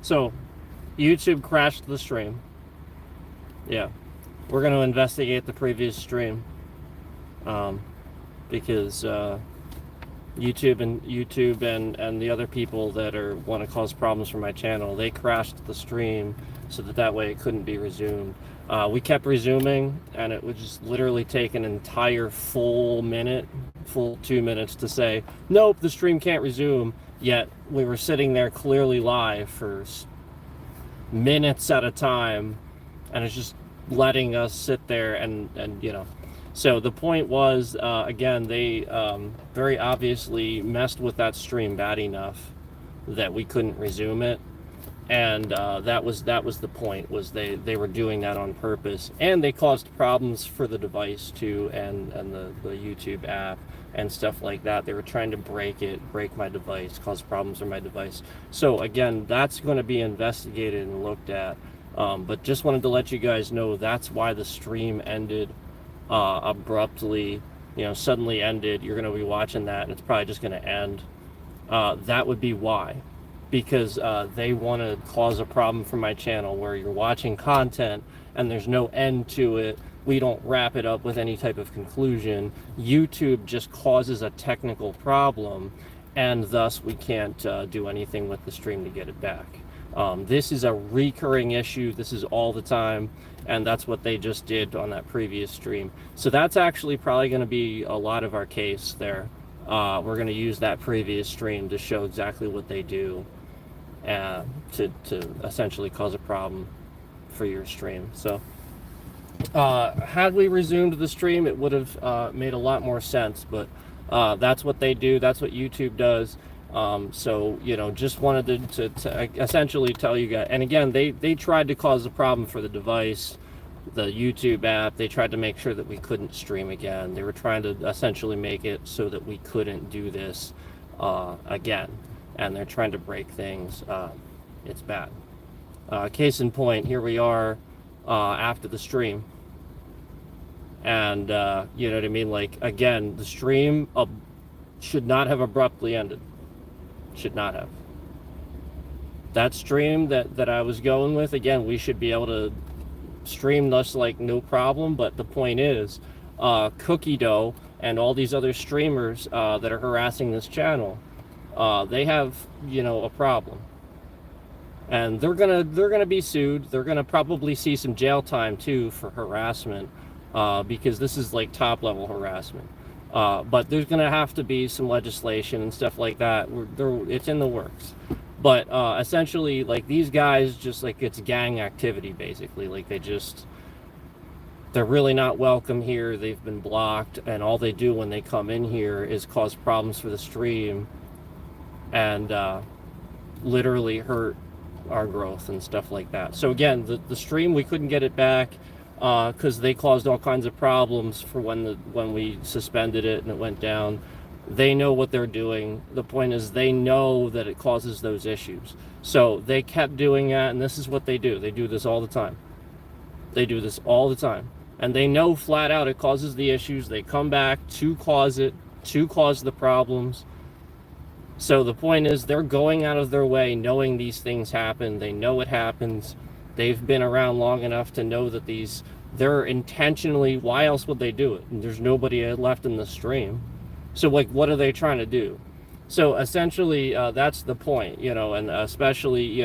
So, YouTube crashed the stream. Yeah. We're going to investigate the previous stream. Because YouTube and the other people that want to cause problems for my channel, they crashed the stream so that way it couldn't be resumed. We kept resuming, and it would just literally take an entire full 2 minutes to say, nope, the stream can't resume. Yet we were sitting there clearly live for minutes at a time, and it's just letting us sit there and So the point was, again, they very obviously messed with that stream bad enough that we couldn't resume it. And that was the point, was they were doing that on purpose, and they caused problems for the device too, and the YouTube app and stuff like that. They were trying to break my device, cause problems for my device. So again, that's going to be investigated and looked at. But just wanted to let you guys know that's why the stream ended abruptly, suddenly ended. You're going to be watching that, and it's probably just going to end. That would be why. Because they want to cause a problem for my channel where you're watching content and there's no end to it. We don't wrap it up with any type of conclusion. YouTube just causes a technical problem, and thus we can't do anything with the stream to get it back. This is a recurring issue. This is all the time, and that's what they just did on that previous stream. So that's actually probably going to be a lot of our case there. We're going to use that previous stream to show exactly what they do to essentially cause a problem for your stream. So had we resumed the stream, it would have made a lot more sense, but that's what they do. That's what YouTube does. So, just wanted to essentially tell you guys. And again, they tried to cause a problem for the device, the YouTube app. They tried to make sure that we couldn't stream again. They were trying to essentially make it so that we couldn't do this again. And they're trying to break things. It's bad. Case in point, here we are after the stream. And, you know what I mean? Like, again, the stream should not have abruptly ended. Should not have. That stream that I was going with, again, we should be able to stream this like no problem. But the point is, Cookie Dough and all these other streamers that are harassing this channel, they have, a problem, and they're gonna be sued. They're gonna probably see some jail time too for harassment, because this is like top level harassment. But there's gonna have to be some legislation and stuff like that. It's in the works. But essentially, like, these guys, just like, it's gang activity basically. Like, they're really not welcome here. They've been blocked, and all they do when they come in here is cause problems for the stream and literally hurt our growth and stuff like that. So again, the stream, we couldn't get it back because they caused all kinds of problems for when we suspended it and it went down. They know what they're doing. The point is, they know that it causes those issues. So they kept doing that, and this is what they do. They do this all the time. They do this all the time. And they know flat out it causes the issues. They come back to cause the problems. So the point is, they're going out of their way knowing these things happen. They know it happens. They've been around long enough to know that they're intentionally, why else would they do it? And there's nobody left in the stream. So, like, what are they trying to do? So essentially, that's the point, and especially,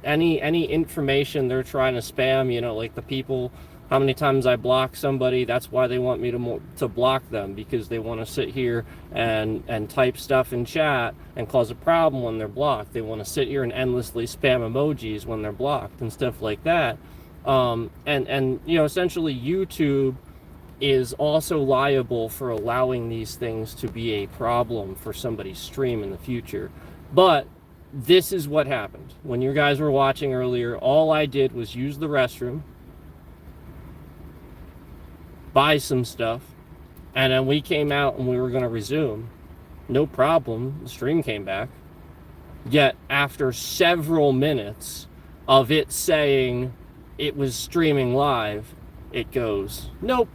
any information they're trying to spam, like the people, how many times I block somebody, that's why they want me to block them, because they want to sit here and type stuff in chat and cause a problem when they're blocked. They want to sit here and endlessly spam emojis when they're blocked and stuff like that. And essentially YouTube is also liable for allowing these things to be a problem for somebody's stream in the future. But this is what happened. When you guys were watching earlier, all I did was use the restroom, buy some stuff, and then we came out and we were going to resume. No problem. The stream came back. Yet after several minutes of it saying it was streaming live, it goes, nope,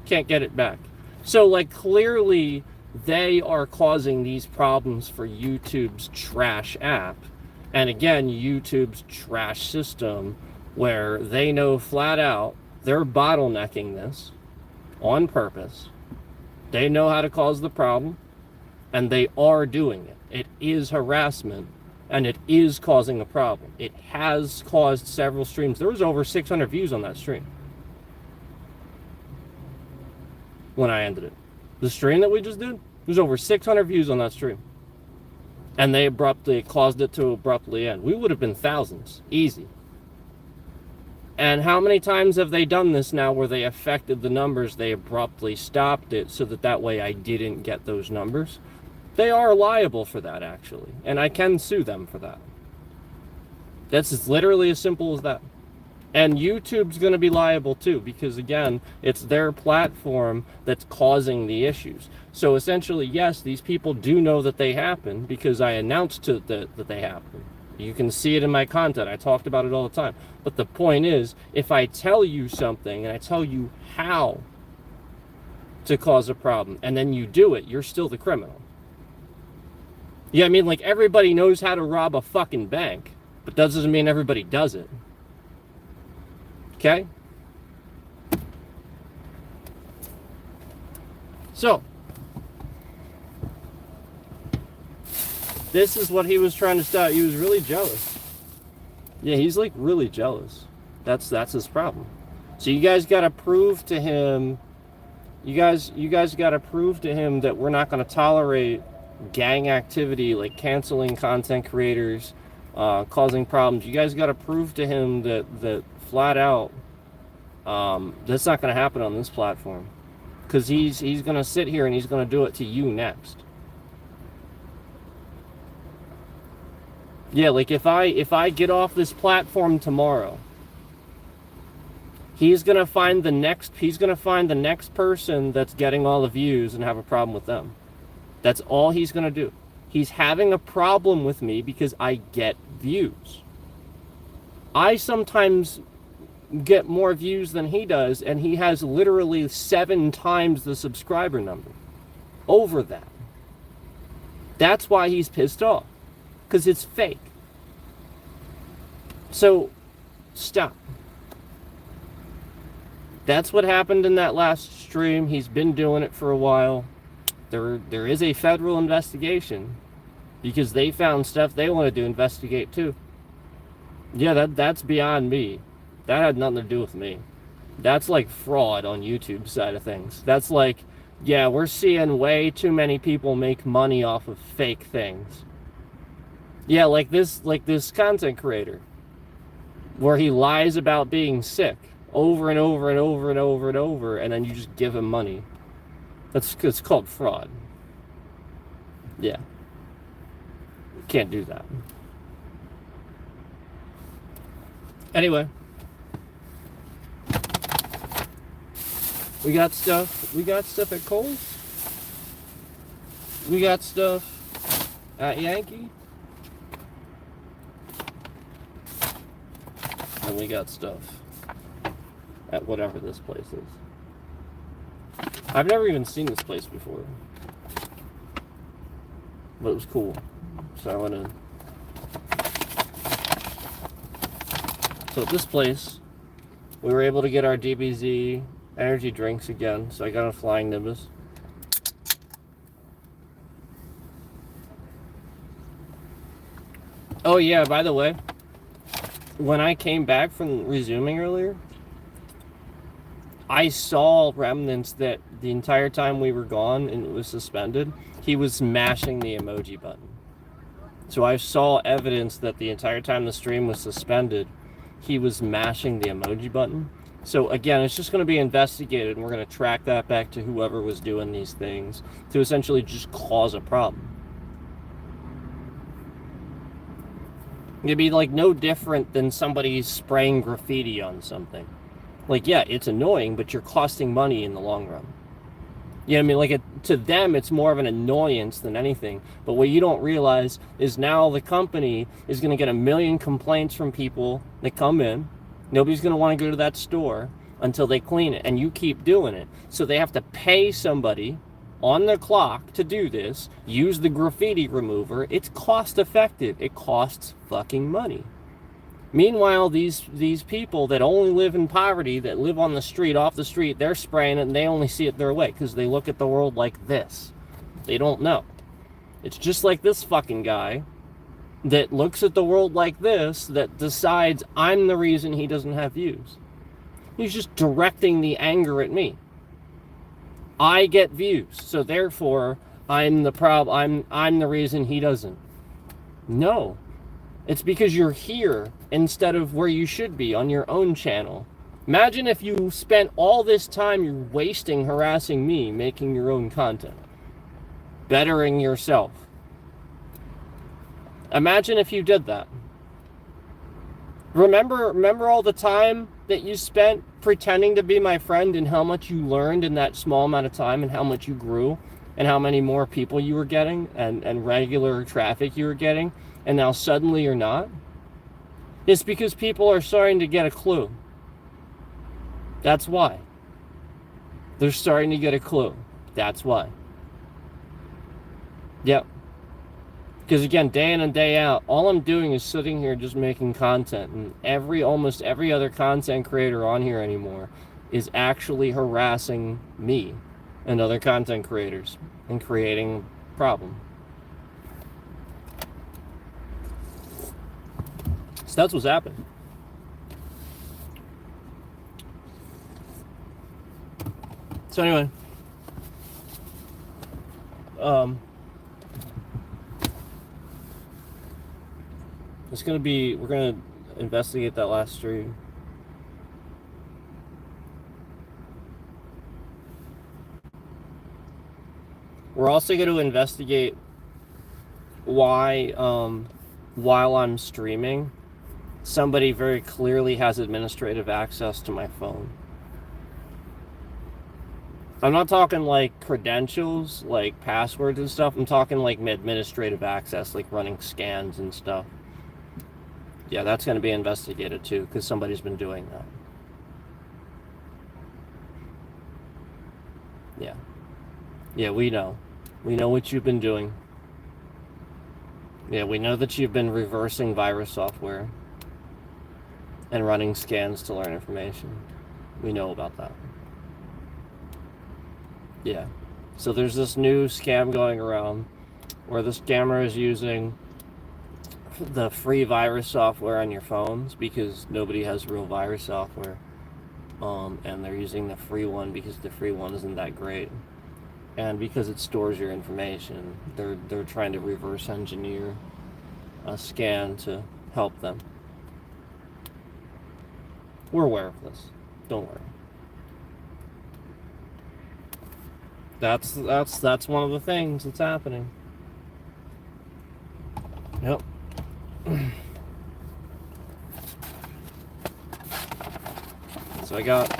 can't get it back. So, like, clearly they are causing these problems for YouTube's trash app, And again, YouTube's trash system, where they know flat out they're bottlenecking this on purpose. They know how to cause the problem, and they are doing it. It is harassment, and it is causing a problem. It has caused several streams. There was over 600 views on that stream when I ended it. The stream that we just did, there's over 600 views on that stream. And they abruptly caused it to abruptly end. We would have been thousands, easy. And how many times have they done this now where they affected the numbers, they abruptly stopped it so that way I didn't get those numbers? They are liable for that, actually. And I can sue them for that. That's literally as simple as that. And YouTube's going to be liable too, because again, it's their platform that's causing the issues. So essentially, yes, these people do know that they happen because I announced that they happen. You can see it in my content. I talked about it all the time. But the point is, if I tell you something and I tell you how to cause a problem and then you do it, you're still the criminal. Yeah, I mean, like, everybody knows how to rob a fucking bank, but that doesn't mean everybody does it. Okay? So, this is what he was trying to start. He was really jealous. Yeah, he's like really jealous. That's his problem. So you guys got to prove to him, you guys got to prove to him that we're not going to tolerate gang activity, like canceling content creators, causing problems. You guys got to prove to him that flat out, that's not going to happen on this platform, because he's going to sit here and he's going to do it to you next. Yeah, like if I get off this platform tomorrow, he's gonna find the next person that's getting all the views and have a problem with them. That's all he's gonna do. He's having a problem with me because I get views. I sometimes get more views than he does, and he has literally 7 times the subscriber number over that. That's why he's pissed off. Because it's fake. So, stop. That's what happened in that last stream. He's been doing it for a while. There is a federal investigation because they found stuff they wanted to investigate too. Yeah, that's beyond me. That had nothing to do with me. That's like fraud on YouTube's side of things. That's like, yeah, we're seeing way too many people make money off of fake things. Yeah, like this content creator, where he lies about being sick over and over and over and over and over, and then you just give him money. It's called fraud. Yeah. You can't do that. Anyway. We got stuff at Kohl's. We got stuff at Yankee. And we got stuff at whatever this place is. I've never even seen this place before, but it was cool, so I went in. So at this place, we were able to get our DBZ energy drinks again, so I got a Flying Nimbus. Oh yeah, by the way, when I came back from resuming earlier, I saw remnants that the entire time we were gone and it was suspended, he was mashing the emoji button. So I saw evidence that the entire time the stream was suspended, he was mashing the emoji button. So again, it's just going to be investigated, and we're going to track that back to whoever was doing these things to essentially just cause a problem. It'd be like no different than somebody spraying graffiti on something. Like, yeah, it's annoying, but you're costing money in the long run. You know what I mean? Like, to them, it's more of an annoyance than anything. But what you don't realize is now the company is going to get 1 million complaints from people that come in. Nobody's going to want to go to that store until they clean it, and you keep doing it. So they have to pay somebody on the clock to do this, use the graffiti remover. It's cost effective. It costs fucking money. Meanwhile, these people that only live in poverty, that live on the street, off the street, they're spraying it and they only see it their way because they look at the world like this. They don't know. It's just like this fucking guy that looks at the world like this, that decides I'm the reason he doesn't have views. He's just directing the anger at me. I get views, so therefore I'm the problem. I'm the reason he doesn't. No. It's because you're here instead of where you should be on your own channel. Imagine if you spent all this time you're wasting harassing me, making your own content, bettering yourself. Imagine if you did that. Remember all the time that you spent pretending to be my friend and how much you learned in that small amount of time and how much you grew and how many more people you were getting and regular traffic you were getting, and now suddenly you're not? It's because people are starting to get a clue. That's why. They're starting to get a clue. That's why. Yep. Because again, day in and day out, all I'm doing is sitting here just making content, and almost every other content creator on here anymore is actually harassing me and other content creators and creating a problem. So that's what's happened. So anyway, we're gonna investigate that last stream. We're also going to investigate why, while I'm streaming, somebody very clearly has administrative access to my phone. I'm not talking like credentials, like passwords and stuff. I'm talking like administrative access, like running scans and stuff. Yeah, that's going to be investigated too, because somebody's been doing that. Yeah. Yeah, we know. We know what you've been doing. Yeah, we know that you've been reversing virus software and running scans to learn information. We know about that. Yeah. So there's this new scam going around where the scammer is using the free virus software on your phones because nobody has real virus software. And they're using the free one because the free one isn't that great. And because it stores your information, they're trying to reverse engineer a scan to help them. We're aware of this. Don't worry. That's one of the things that's happening. Yep. So I got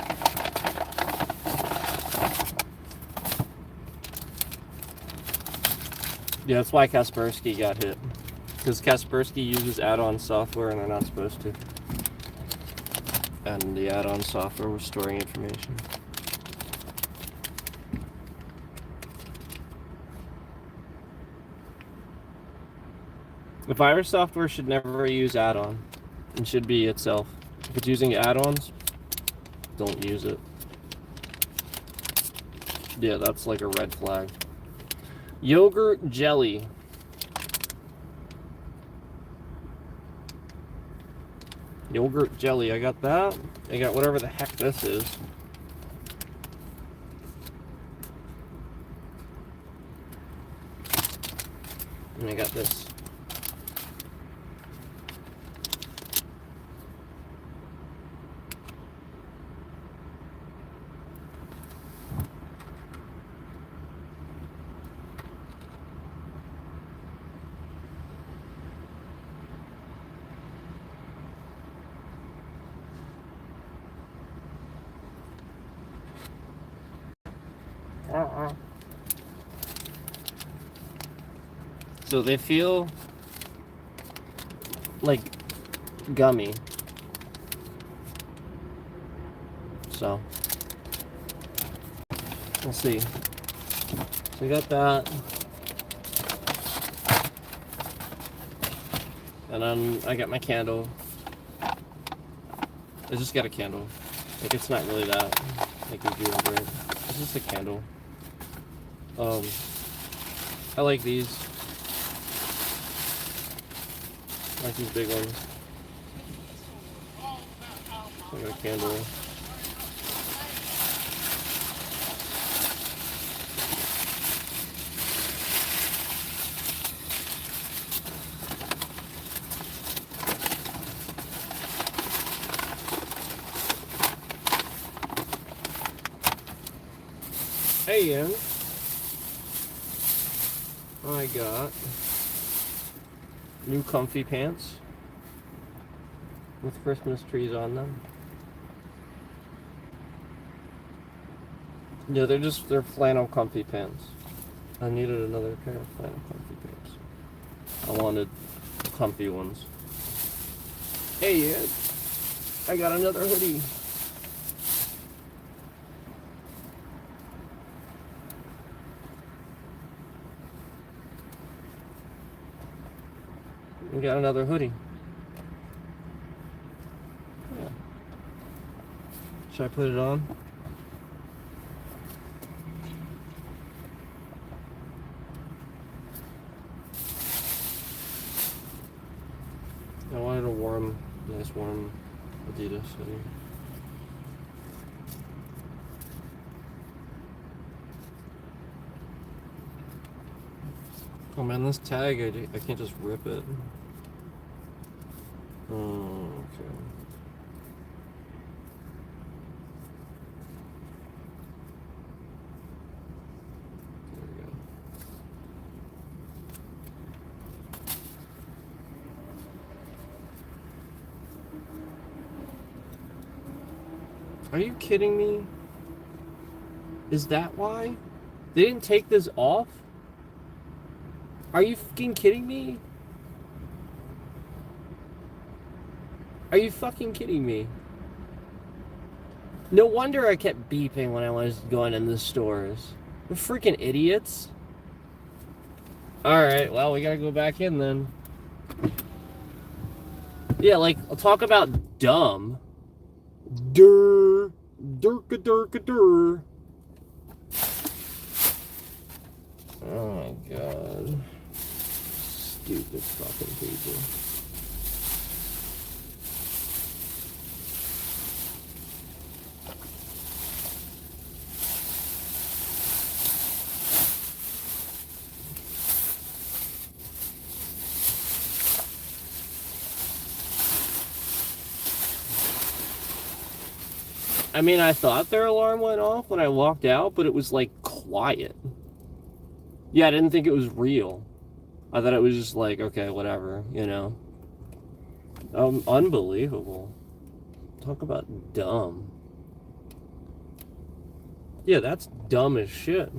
yeah, that's why Kaspersky got hit. Because Kaspersky uses add-on software and they're not supposed to. And the add-on software was storing information. The virus software should never use add-on. It should be itself. If it's using add-ons, don't use it. Yeah, that's like a red flag. Yogurt jelly. Yogurt jelly, I got that. I got whatever the heck this is. And I got this. So they feel like gummy. So we'll see. So So we got that. And then I got my candle. I just got a candle. Like, it's not really that. Like, we do over it. It's just a candle. I like these. I like these big ones. I got a candle. And I got new comfy pants with Christmas trees on them. Yeah, they're flannel comfy pants. I needed another pair of flannel comfy pants. I wanted comfy ones. Hey, Ed, I got another hoodie. We got another hoodie. Yeah. Should I put it on? I wanted a warm, nice warm Adidas hoodie. Oh man, this tag, I can't just rip it. Oh, okay. There we go. Are you kidding me? Is that why? They didn't take this off? Are you fucking kidding me? Are you fucking kidding me? No wonder I kept beeping when I was going in the stores. They're freaking idiots. Alright, well, we gotta go back in then. Yeah, like, I'll talk about dumb. Durr. Durka durka durr. Oh my god. Stupid fucking people. I mean, I thought their alarm went off when I walked out, but it was like quiet. Yeah, I didn't think it was real. I thought it was just like, okay, whatever, you know. Unbelievable. Talk about dumb. Yeah, that's dumb as shit.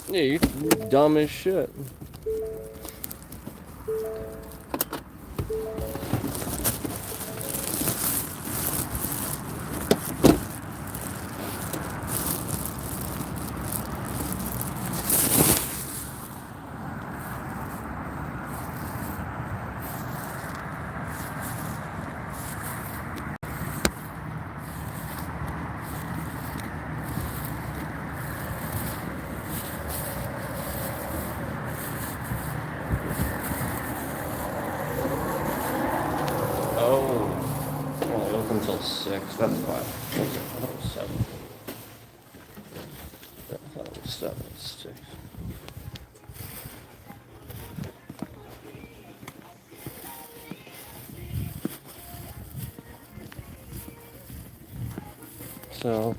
Yeah, you're dumb as shit. Oh, only open until 6. That's fine. Okay, I thought it was 7. I thought it was 7. It's 6. So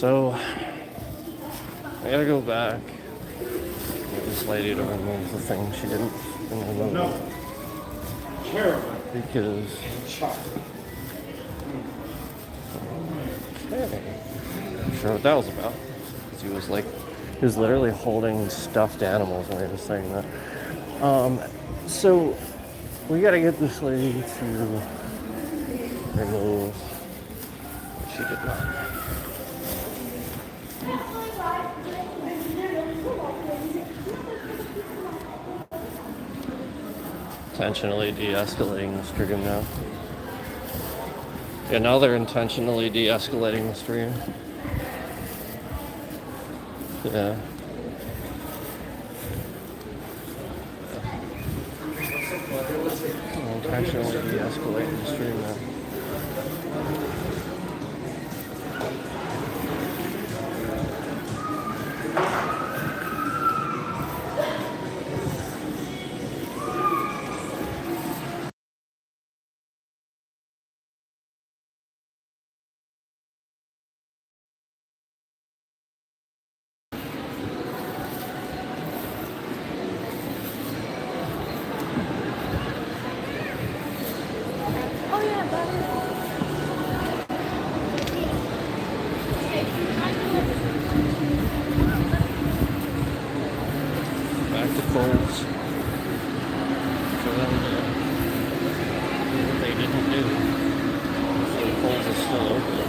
So I gotta go back. Get this lady to remove the thing she didn't remove. No. Because okay. I'm sure what that was about. Because he was literally holding stuffed animals when he was saying that. So we gotta get this lady to remove. She did not. Intentionally de-escalating the stream now. Yeah, now they're intentionally de-escalating the stream. Yeah. Intentionally de-escalating the stream now. Back to Kohl's. For them to do what they didn't do. So Kohl's is still open.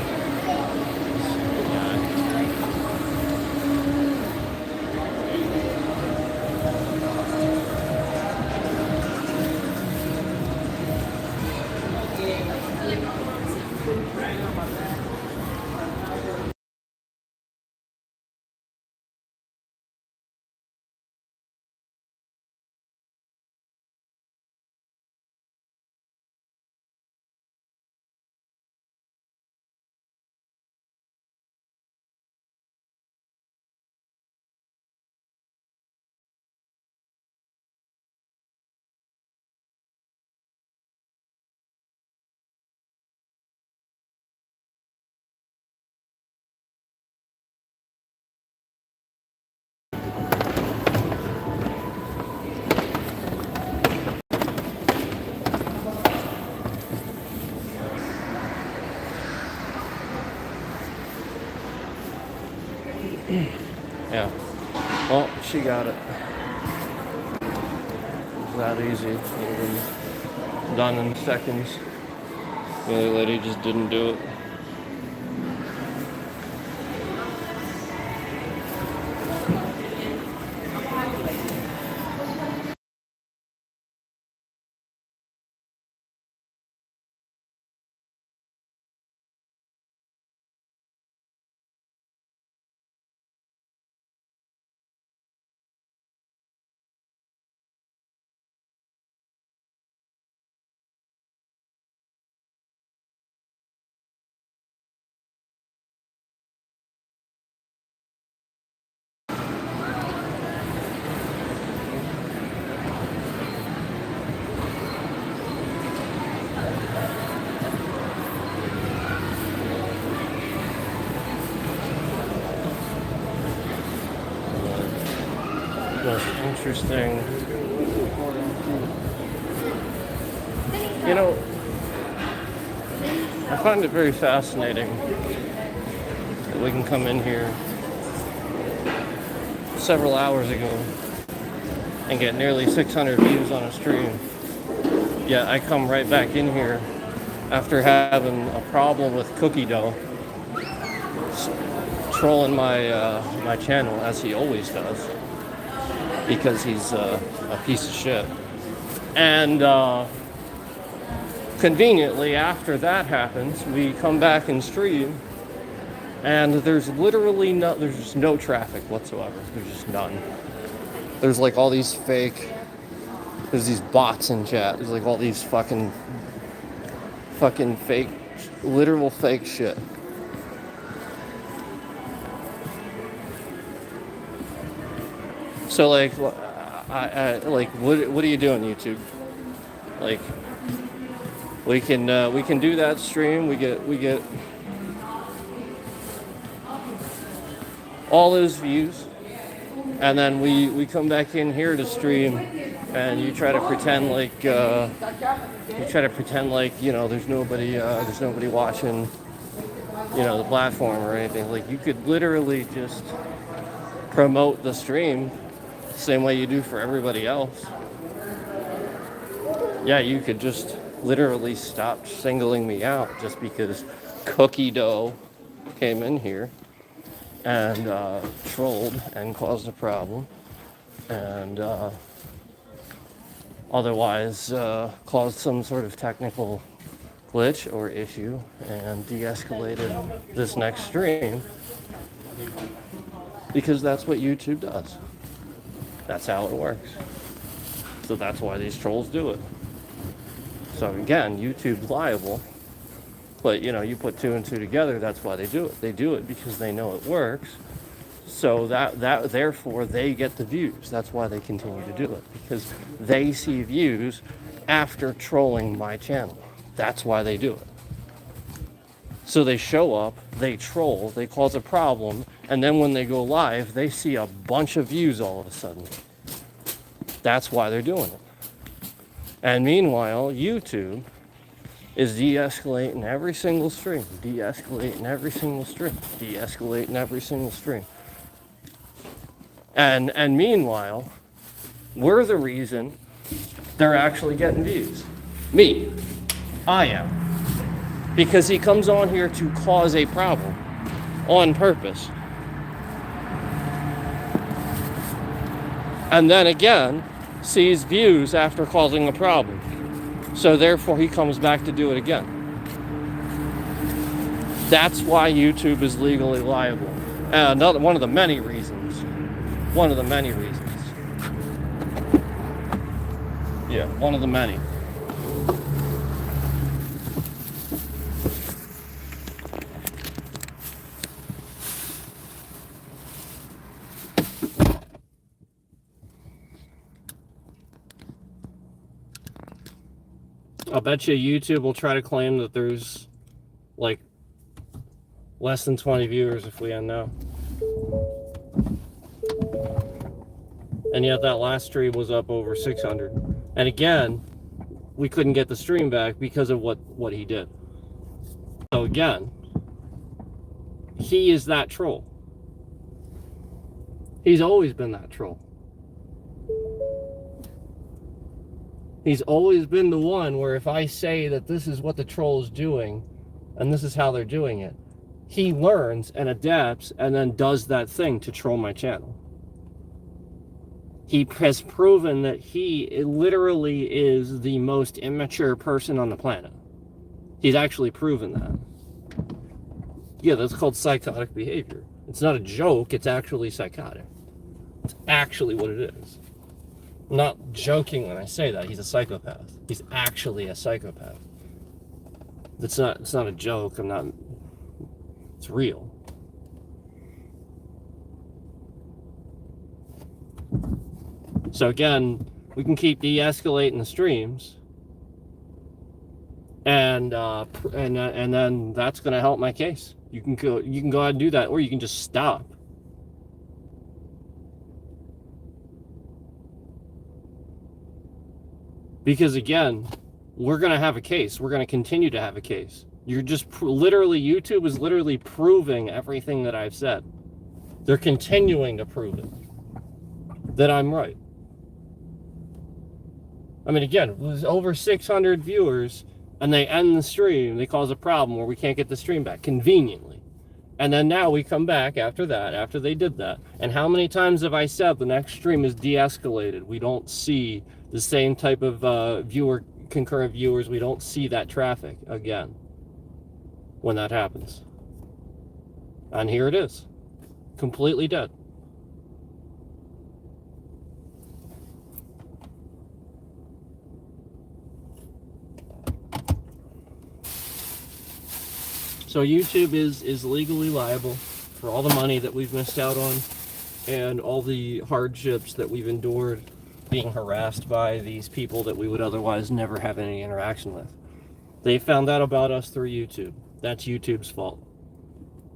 Yeah. Well, she got it. It's that easy. It would have been done in seconds. The other lady just didn't do it. Most interesting. You know, I find it very fascinating that we can come in here several hours ago and get nearly 600 views on a stream. Yet I come right back in here after having a problem with cookie dough, trolling my channel as he always does, because he's a piece of shit. And conveniently, after that happens, we come back and stream, and there's literally there's just no traffic whatsoever. There's just none. There's like all these there's these bots in chat. There's like all these fucking fake, literal fake shit. So like, like, what are you doing, YouTube? Like, we can do that stream. We get all those views, and then we come back in here to stream, and you try to pretend like there's nobody watching, the platform or anything. Like, you could literally just promote the stream the same way you do for everybody else. Yeah, you could just literally stop singling me out just because Cookie Dough came in here and trolled and caused a problem, and otherwise caused some sort of technical glitch or issue and de-escalated this next stream, because that's what YouTube does. That's how it works. So that's why these trolls do it. So again, YouTube's liable, but you put two and two together, that's why they do it. They do it because they know it works. So that therefore they get the views. That's why they continue to do it, because they see views after trolling my channel. That's why they do it. So they show up, they troll, they cause a problem, and then when they go live, they see a bunch of views all of a sudden. That's why they're doing it. And meanwhile, YouTube is de-escalating every single stream, de-escalating every single stream, de-escalating every single stream. And meanwhile, we're the reason they're actually getting views. Me. I am. Because he comes on here to cause a problem on purpose. And then again, sees views after causing a problem. So therefore he comes back to do it again. That's why YouTube is legally liable. And one of the many reasons. One of the many reasons. Yeah, one of the many. I'll bet you YouTube will try to claim that there's like less than 20 viewers if we end now. And yet that last stream was up over 600. And again, we couldn't get the stream back because of what he did. So again, he is that troll. He's always been that troll. He's always been the one where if I say that this is what the troll is doing and this is how they're doing it, he learns and adapts and then does that thing to troll my channel. He has proven that he literally is the most immature person on the planet. He's actually proven that. Yeah, that's called psychotic behavior. It's not a joke, it's actually psychotic. It's actually what it is. I'm not joking when I say that. He's a psychopath. He's actually a psychopath. It's not a joke. It's real. So again, we can keep de-escalating the streams, and then that's going to help my case. You can go ahead and do that, or you can just stop. Because again, we're going to have a case. We're going to continue to have a case. You're just literally, YouTube is literally proving everything that I've said. They're continuing to prove it, that I'm right. I mean, again, it was over 600 viewers, and they end the stream. They cause a problem where we can't get the stream back conveniently. And then now we come back after that, after they did that. And how many times have I said the next stream is de-escalated? We don't see the same type of concurrent viewers. We don't see that traffic again when that happens. And here it is, completely dead. So YouTube is legally liable for all the money that we've missed out on and all the hardships that we've endured being harassed by these people that we would otherwise never have any interaction with. They found out about us through YouTube. That's YouTube's fault.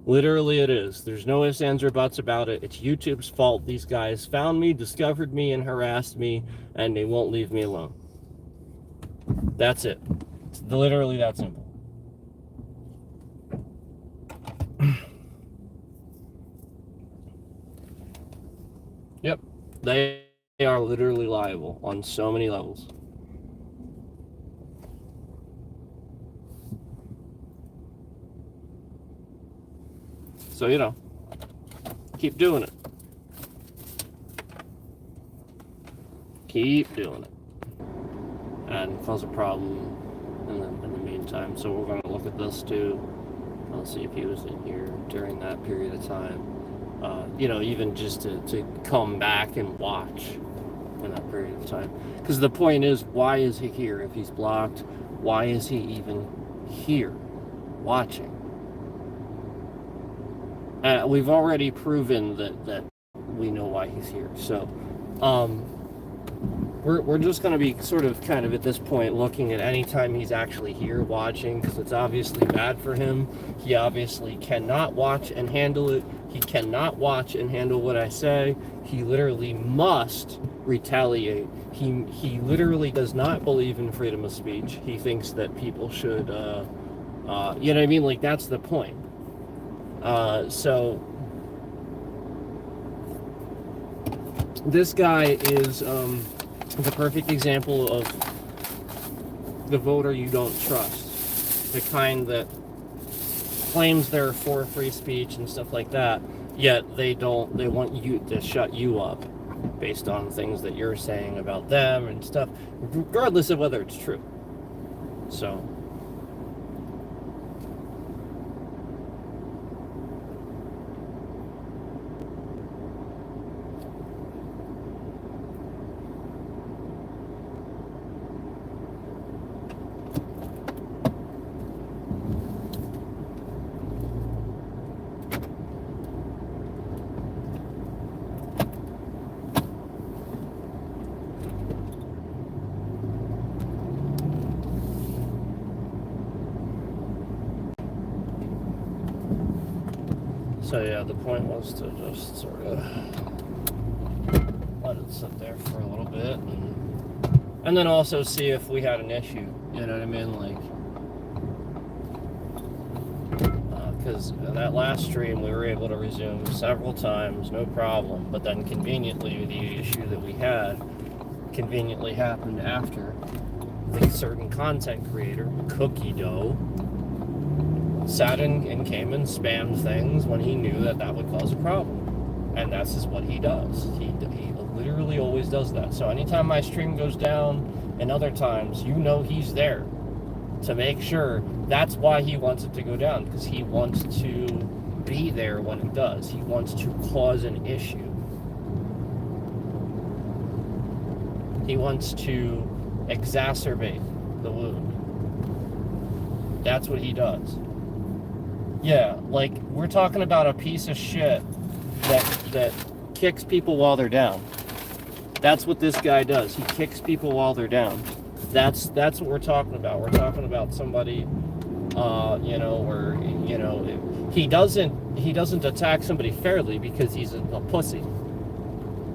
Literally it is. There's no ifs, ands, or buts about it. It's YouTube's fault. These guys found me, discovered me, and harassed me, and they won't leave me alone. That's it. It's literally that simple. Yep. They are literally liable on so many levels. So, you know, keep doing it. Keep doing it. And cause a problem in the meantime. So we're going to look at this too. I'll see if he was in here during that period of time. You know, even just to come back and watch in that period of time. Because the point is, why is he here? If he's blocked, why is he even here watching? We've already proven that we know why he's here. So we're just going to be sort of kind of at this point looking at any time he's actually here watching, because it's obviously bad for him. He obviously cannot watch and handle it. He cannot watch and handle what I say. He literally must retaliate. He literally does not believe in freedom of speech. He thinks that people should, you know what I mean? Like, that's the point. So this guy is the perfect example of the voter you don't trust, the kind that claims they're for free speech and stuff like that, yet they want you to shut you up based on things that you're saying about them and stuff, regardless of whether it's true. So yeah, the point was to just sort of let it sit there for a little bit, and then also see if we had an issue, you know what I mean? Like, because that last stream we were able to resume several times, no problem, but then conveniently the issue that we had conveniently happened after the certain content creator, Cookie Dough, sat and came and spammed things when he knew that would cause a problem. And that's just what he does. He literally always does that. So anytime my stream goes down and other times, you know he's there to make sure. That's why he wants it to go down, because he wants to be there when it does. He wants to cause an issue. He wants to exacerbate the wound. That's what he does. Yeah, like, we're talking about a piece of shit that kicks people while they're down. That's what this guy does. He kicks people while they're down. That's what we're talking about. We're talking about somebody, you know, where, you know, he doesn't attack somebody fairly because he's a pussy.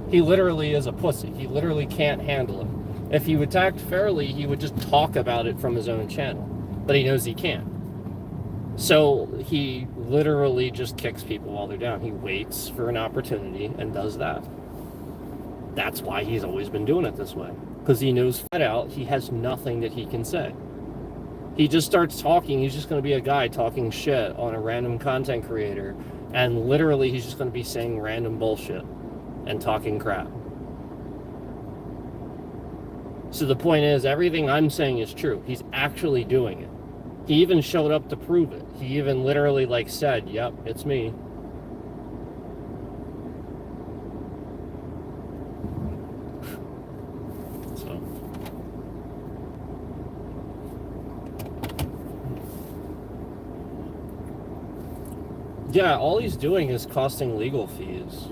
He literally is a pussy. He literally can't handle it. If he attacked fairly, he would just talk about it from his own channel, but he knows he can't. So he literally just kicks people while they're down. He waits for an opportunity and does that. That's why he's always been doing it this way. Because he knows flat out he has nothing that he can say. He just starts talking. He's just going to be a guy talking shit on a random content creator. And literally he's just going to be saying random bullshit and talking crap. So the point is, everything I'm saying is true. He's actually doing it. He even showed up to prove it. He even literally, like, said, yep, it's me. So. Yeah, all he's doing is costing legal fees,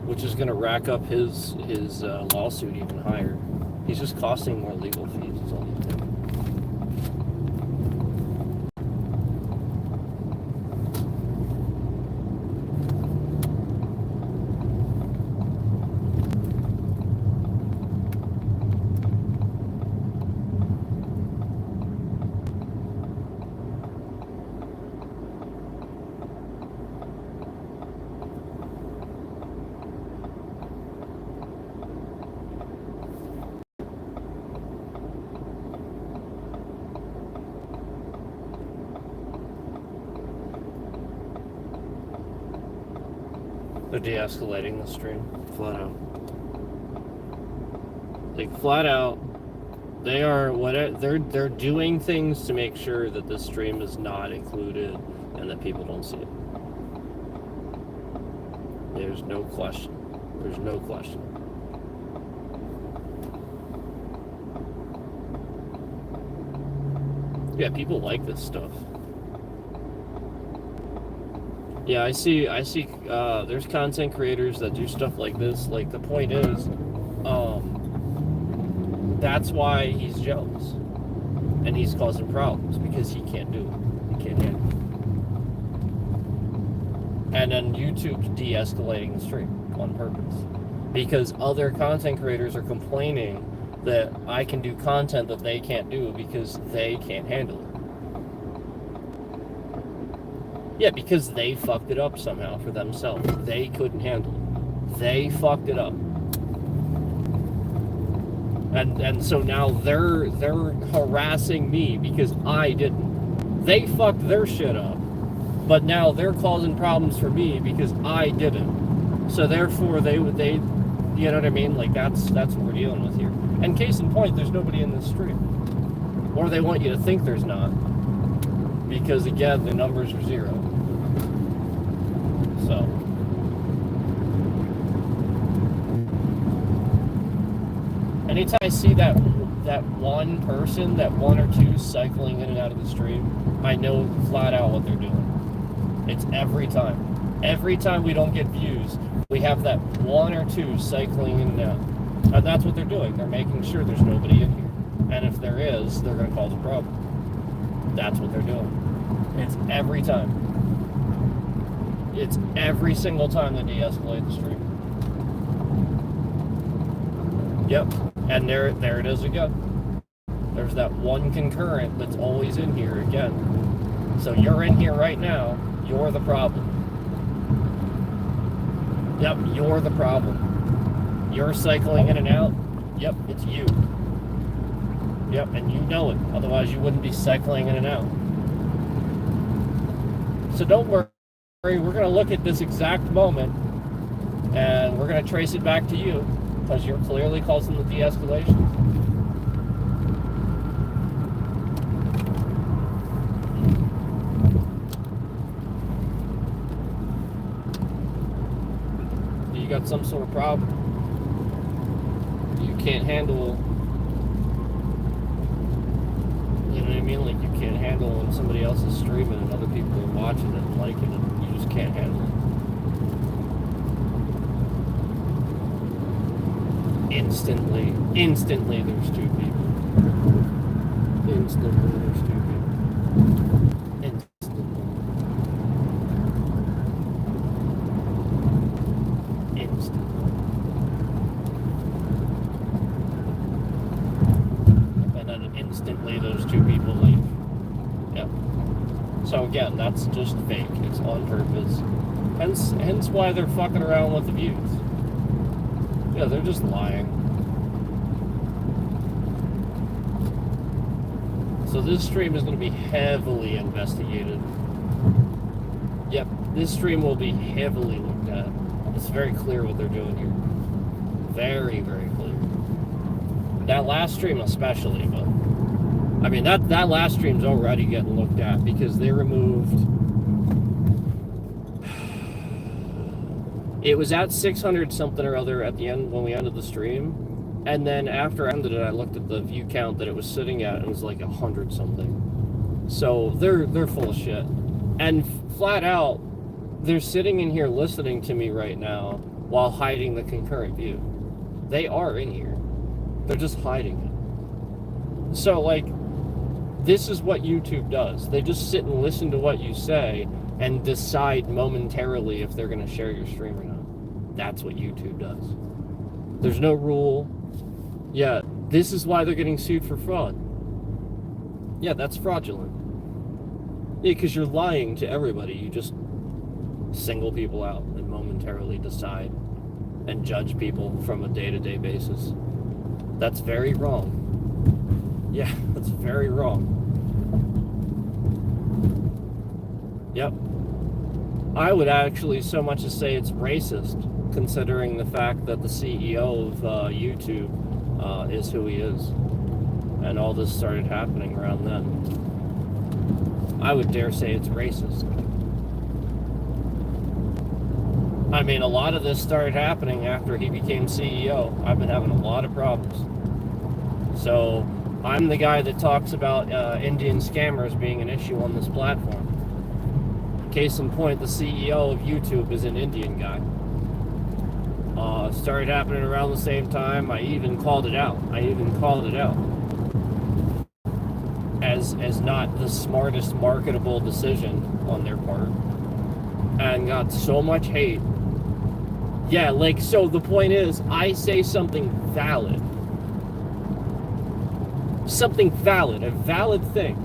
which is going to rack up his lawsuit even higher. He's just costing more legal fees, is all he's doing. They're de-escalating the stream, flat out. Like, flat out, they're doing things to make sure that this stream is not included and that people don't see it. There's no question. There's no question. Yeah, people like this stuff. Yeah, I see, there's content creators that do stuff like this. Like, the point is, that's why he's jealous. And he's causing problems, because he can't do it. He can't handle it. And then YouTube's de-escalating the stream on purpose. Because other content creators are complaining that I can do content that they can't do because they can't handle it. Yeah, because they fucked it up somehow for themselves. They couldn't handle it. They fucked it up. And so now they're harassing me because I didn't. They fucked their shit up. But now they're causing problems for me because I didn't. So therefore they you know what I mean? Like, that's what we're dealing with here. And case in point, there's nobody in this stream. Or they want you to think there's not. Because again, the numbers are 0. So anytime I see that one person, that one or two cycling in and out of the stream, I know flat out what they're doing. It's every time. Every time we don't get views, we have that one or two cycling in and out. And that's what they're doing. They're making sure there's nobody in here. And if there is, they're going to cause a problem. That's what they're doing. It's every time. It's every single time they de-escalate the stream. Yep. And there it is again. There's that one concurrent that's always in here again. So you're in here right now. You're the problem. Yep, you're the problem. You're cycling in and out. Yep, it's you. Yep, and you know it. Otherwise, you wouldn't be cycling in and out. So don't worry. We're going to look at this exact moment, and we're going to trace it back to you, because you're clearly causing the de-escalation. You got some sort of problem. You can't handle, you know what I mean? Like, you can't handle when somebody else is streaming and other people are watching it and liking it. You just can't handle it. Instantly there's two people. Instantly there's two people. And then instantly those two people leave. Yep. So again, that's just fake. It's on purpose. Hence why they're fucking around with the views. Yeah, they're just lying. So this stream is going to be heavily investigated. Yep, this stream will be heavily looked at. It's very clear what they're doing here. Very, very clear. That last stream especially, but I mean, that last stream's already getting looked at because they removed... It was at 600 something or other at the end when we ended the stream. And then after I ended it, I looked at the view count that it was sitting at, and it was like 100 something. So they're full of shit. And flat out, they're sitting in here listening to me right now while hiding the concurrent view. They are in here. They're just hiding it. So, like, this is what YouTube does. They just sit and listen to what you say and decide momentarily if they're going to share your stream or not. That's what YouTube does. There's no rule. Yeah, this is why they're getting sued for fraud. Yeah, that's fraudulent. Yeah, because you're lying to everybody. You just single people out and momentarily decide and judge people from a day-to-day basis. That's very wrong. Yeah, that's very wrong. Yep. I would actually so much as say it's racist, considering the fact that the CEO of YouTube is who he is. And all this started happening around then. I would dare say it's racist. I mean, a lot of this started happening after he became CEO. I've been having a lot of problems. So, I'm the guy that talks about Indian scammers being an issue on this platform. Case in point, the CEO of YouTube is an Indian guy. Started happening around the same time. I even called it out. As not the smartest marketable decision on their part. And got so much hate. Yeah, like, so the point is, I say something valid. Something valid, a valid thing.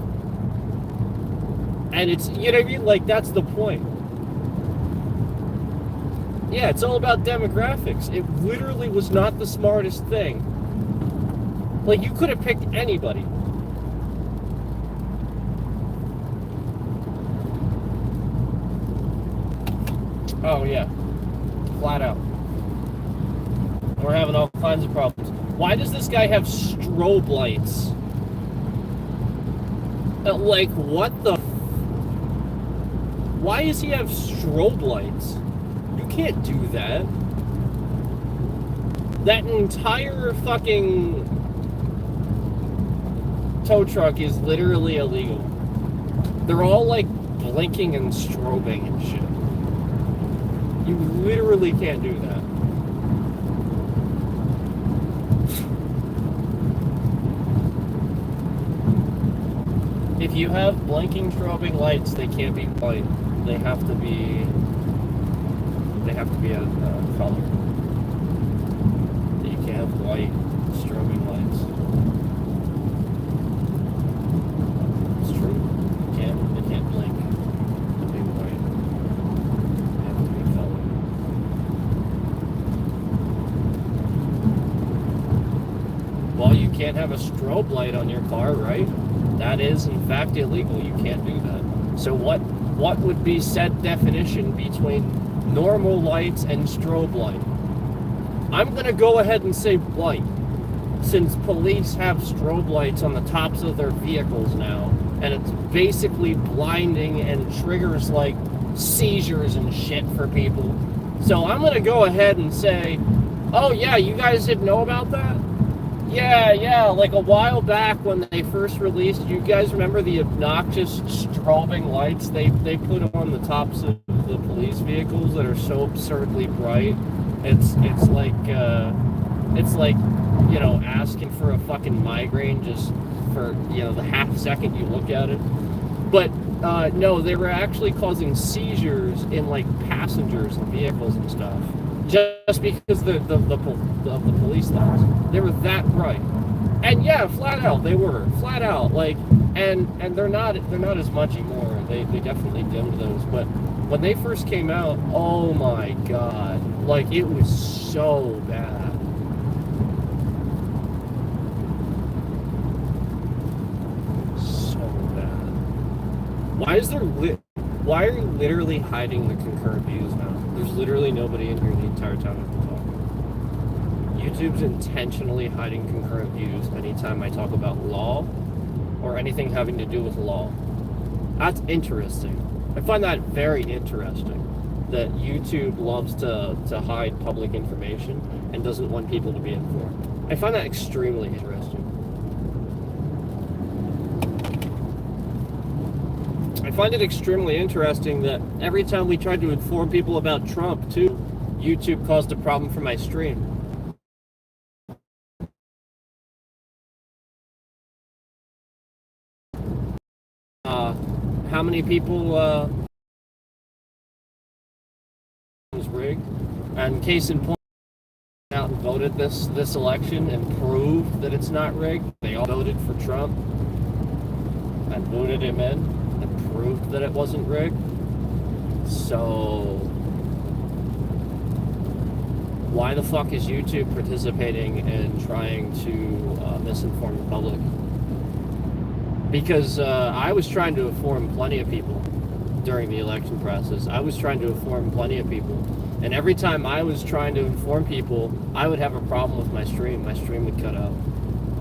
And it's, you know what I mean? Like, that's the point. Yeah, it's all about demographics. It literally was not the smartest thing. Like, you could have picked anybody. Oh, yeah. Flat out. We're having all kinds of problems. Why does this guy have strobe lights? Like, what the... Why does he have strobe lights? You can't do that. That entire fucking tow truck is literally illegal. They're all, like, blinking and strobing and shit. You literally can't do that. If you have blinking strobing lights, they can't be white. They have to be a color. You can't have white strobing lights. It's true. They can't blink. They'll be white. They have to be color. Well, you can't have a strobe light on your car, right? That is, in fact, illegal. You can't do that. So what would be said definition between normal lights and strobe light? I'm going to go ahead and say white, since police have strobe lights on the tops of their vehicles now, and it's basically blinding and triggers, like, seizures and shit for people. So I'm going to go ahead and say, oh yeah, you guys didn't know about that? Yeah, like a while back when they first released, you guys remember the obnoxious strobing lights they put on the tops of the police vehicles that are so absurdly bright? It's like, you know, asking for a fucking migraine just for, you know, the half second you look at it. But no, they were actually causing seizures in, like, passengers and vehicles and stuff. Just because the police lights, they were that bright, and yeah, flat out they were flat out, like, and they're not as much anymore. They definitely dimmed those, but when they first came out, oh my god, like, it was so bad. So bad. Why are you literally hiding the concurrent views now? There's literally nobody in here the entire time I talk. YouTube's intentionally hiding concurrent views anytime I talk about law or anything having to do with law. That's interesting. I find that very interesting, that YouTube loves to hide public information and doesn't want people to be informed. I find that extremely interesting. I find it extremely interesting that every time we tried to inform people about Trump, too, YouTube caused a problem for my stream. How many people was rigged? And case in point, out and voted this election and proved that it's not rigged. They all voted for Trump and voted him in and proved that it wasn't rigged. So why the fuck is YouTube participating in trying to misinform the public? Because I was trying to inform plenty of people. during the election process. I was trying to inform plenty of people. And every time I was trying to inform people, I would have a problem with my stream. My stream would cut out.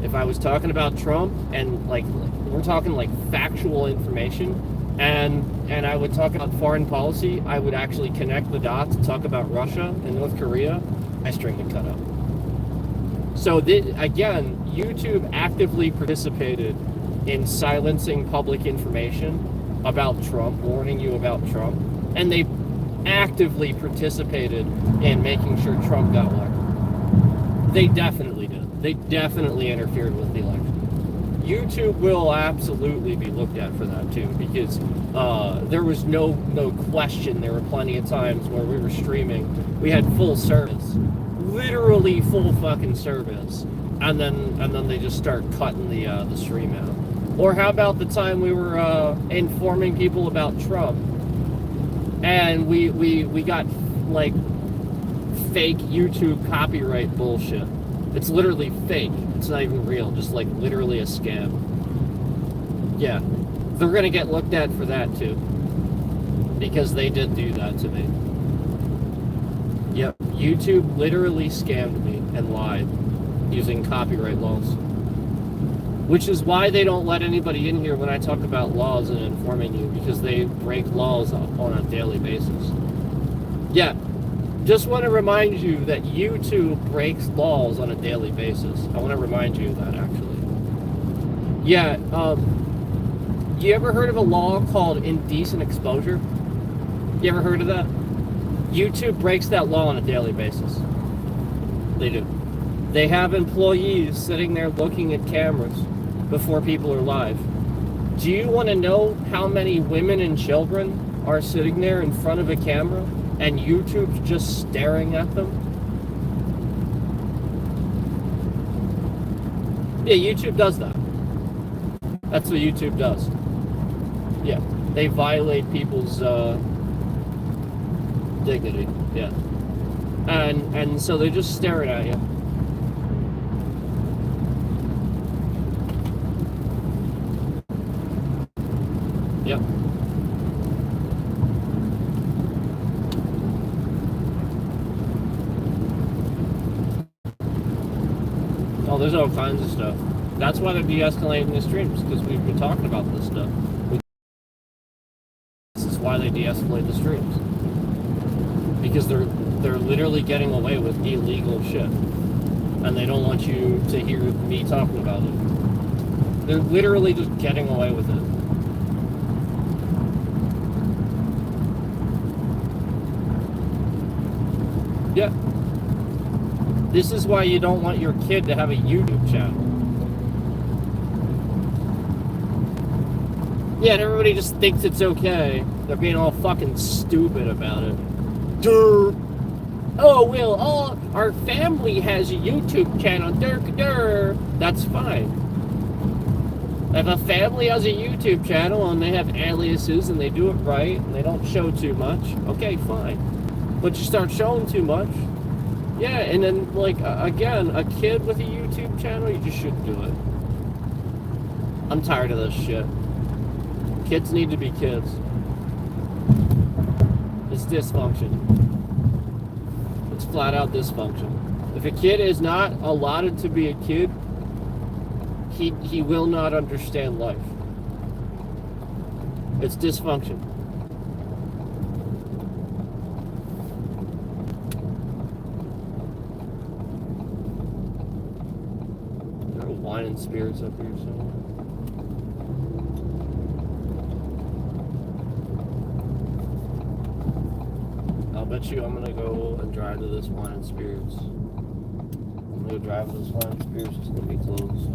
If I was talking about Trump and like we're talking like factual information, and I would talk about foreign policy, I would actually connect the dots and talk about Russia and North Korea, my stream would cut out. So again, YouTube actively participated in silencing public information about Trump, warning you about Trump, and they actively participated in making sure Trump got elected. They definitely did. They definitely interfered with the election. YouTube will absolutely be looked at for that too, because there was no question. There were plenty of times where we were streaming, we had full service, literally full fucking service, and then they just start cutting the stream out. Or how about the time we were informing people about Trump, and we got like fake YouTube copyright bullshit. It's literally fake. It's not even real. Just like literally a scam. Yeah, they're gonna get looked at for that too, because they did do that to me. Yep, YouTube literally scammed me and lied using copyright laws. Which is why they don't let anybody in here when I talk about laws and informing you, because they break laws on a daily basis. Yeah, just want to remind you that YouTube breaks laws on a daily basis. I want to remind you of that, actually. Yeah, you ever heard of a law called indecent exposure? You ever heard of that? YouTube breaks that law on a daily basis. They do. They have employees sitting there looking at cameras before people are live. Do you want to know how many women and children are sitting there in front of a camera and YouTube's just staring at them? Yeah, YouTube does that. That's what YouTube does. Yeah, they violate people's dignity. Yeah, and so they're just staring at you. Yep. Oh, there's all kinds of stuff. That's why they're de-escalating the streams, because we've been talking about this stuff. This is why they de-escalate the streams. Because they're literally getting away with illegal shit. And they don't want you to hear me talking about it. They're literally just getting away with it. Yeah. This is why you don't want your kid to have a YouTube channel. Yeah, and everybody just thinks it's okay. They're being all fucking stupid about it. Durr. Oh, well, our family has a YouTube channel. Durr. That's fine. If a family has a YouTube channel and they have aliases and they do it right and they don't show too much, okay, fine. But you start showing too much, yeah, and then, like, again, a kid with a YouTube channel, you just shouldn't do it. I'm tired of this shit. Kids need to be kids. It's dysfunction. It's flat out dysfunction. If a kid is not allotted to be a kid, he will not understand life. It's dysfunction. Wine and spirits up here somewhere. I'll bet you I'm gonna go and drive to this wine and spirits. I'm gonna go drive to this wine and spirits. It's gonna be closed.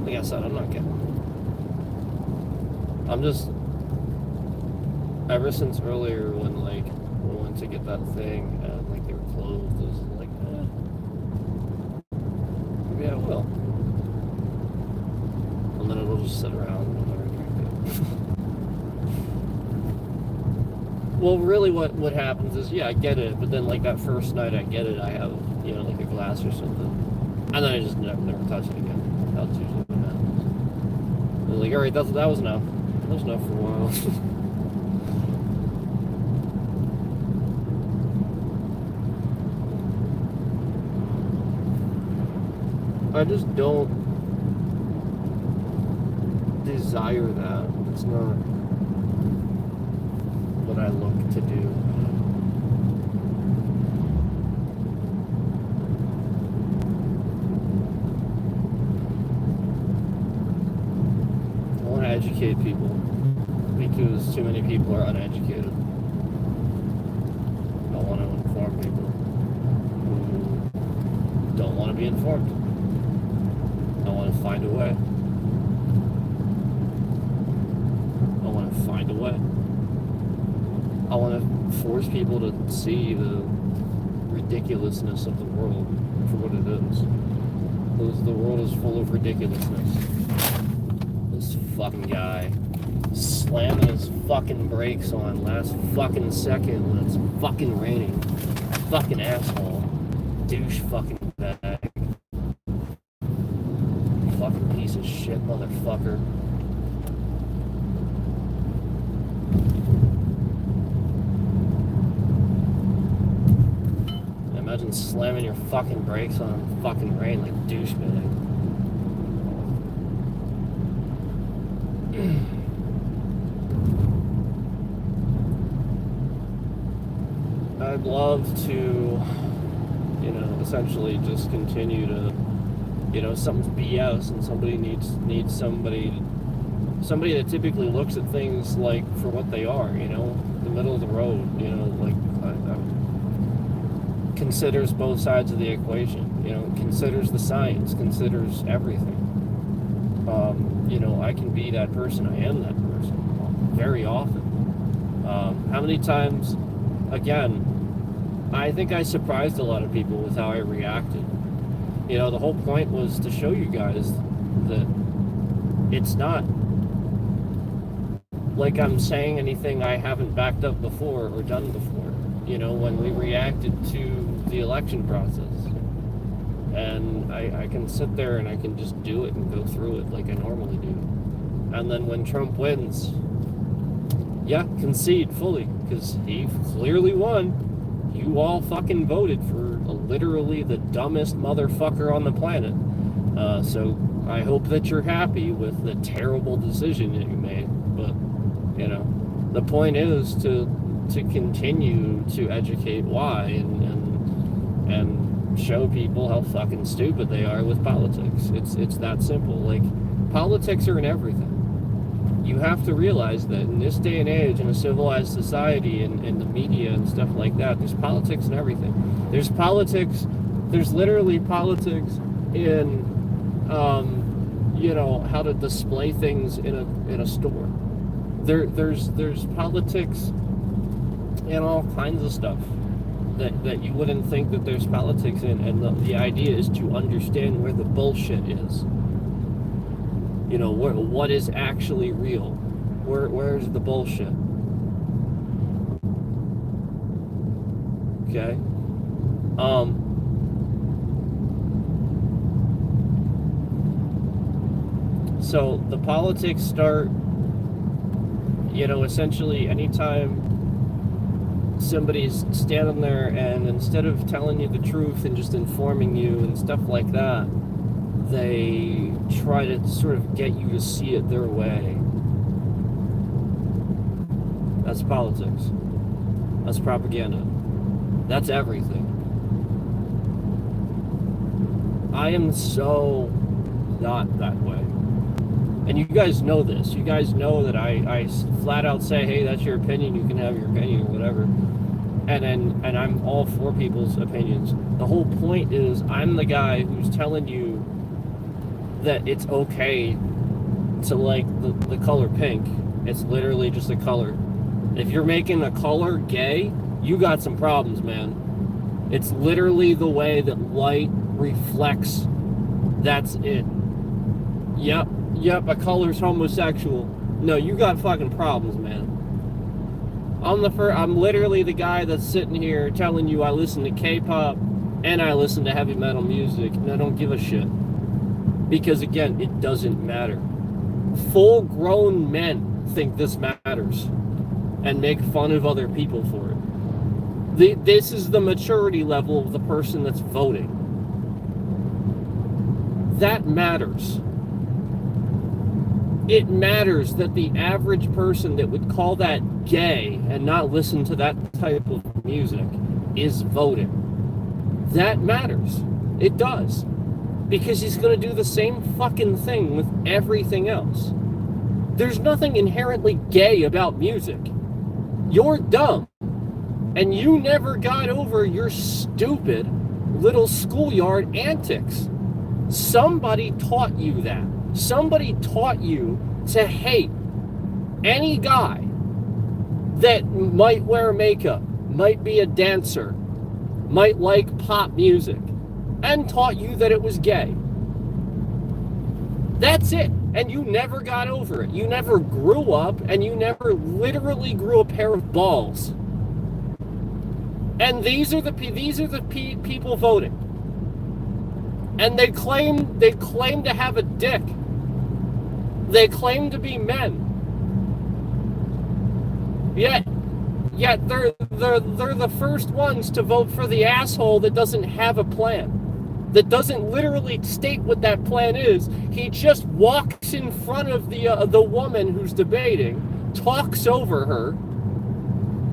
Like I said, I'm not getting. I'm just. Ever since earlier when like we went to get that thing and like they were closed, it was like, maybe I will. And then it'll just sit around and never drink it. Well, really what happens is, yeah, I get it, but then like that first night I get it, I have, like a glass or something. And then I just never touch it again. That's usually what happens. like, all right, that was enough. That was enough for a while. I just don't desire that. It's not what I look to do. I want to educate people because too many people are uneducated. I want to inform people who don't want to be informed. I want to find a way. I want to find a way. I want to force people to see the ridiculousness of the world for what it is. Because the world is full of ridiculousness. This fucking guy slamming his fucking brakes on last fucking second when it's fucking raining. Fucking asshole. Douche fucking bag. Fucking piece of shit motherfucker. Imagine slamming your fucking brakes on fucking rain like douchebag. I'd love to, essentially just continue to, something's BS and somebody needs somebody that typically looks at things like for what they are, the middle of the road, considers both sides of the equation, considers the science, considers everything. I can be that person. I am that person very often. How many times, again, I think I surprised a lot of people with how I reacted. The whole point was to show you guys that it's not like I'm saying anything I haven't backed up before or done before. When we reacted to the election process. And I can sit there and I can just do it and go through it like I normally do. And then when Trump wins, yeah, concede fully, because he clearly won. You all fucking voted for literally the dumbest motherfucker on the planet. So I hope that you're happy with the terrible decision that you made. But, the point is to continue to educate why and show people how fucking stupid they are with politics. It's that simple. Like, politics are in everything. You have to realize that in this day and age, in a civilized society, and the media and stuff like that, there's politics in everything. There's literally politics in, how to display things in a store. There's politics in all kinds of stuff that you wouldn't think that there's politics in, and the idea is to understand where the bullshit is. What is actually real? Where's the bullshit? Okay. So the politics start, essentially anytime somebody's standing there and instead of telling you the truth and just informing you and stuff like that, they try to sort of get you to see it their way. That's politics. That's propaganda. That's everything. I am so not that way. And you guys know this. You guys know that I flat out say, hey, that's your opinion. You can have your opinion or whatever. And I'm all for people's opinions. The whole point is I'm the guy who's telling you that it's okay to like the color pink. It's literally just a color. If you're making a color gay, you got some problems, man. It's literally the way that light reflects. That's it. Yep, a color's homosexual. No, you got fucking problems, man. I'm literally the guy that's sitting here telling you I listen to K-pop and I listen to heavy metal music, and I don't give a shit. Because again, it doesn't matter. Full grown men think this matters and make fun of other people for it. This is the maturity level of the person that's voting. That matters. It matters that the average person that would call that gay and not listen to that type of music is voting. That matters. It does. Because he's going to do the same fucking thing with everything else. There's nothing inherently gay about music. You're dumb. And you never got over your stupid little schoolyard antics. Somebody taught you that. Somebody taught you to hate any guy that might wear makeup, might be a dancer, might like pop music, and taught you that it was gay. That's it. And you never got over it. You never grew up, and you never literally grew a pair of balls. And these are the people voting. And they claim to have a dick. They claim to be men. Yet they're the first ones to vote for the asshole that doesn't have a plan. That doesn't literally state what that plan is. He just walks in front of the woman who's debating, talks over her,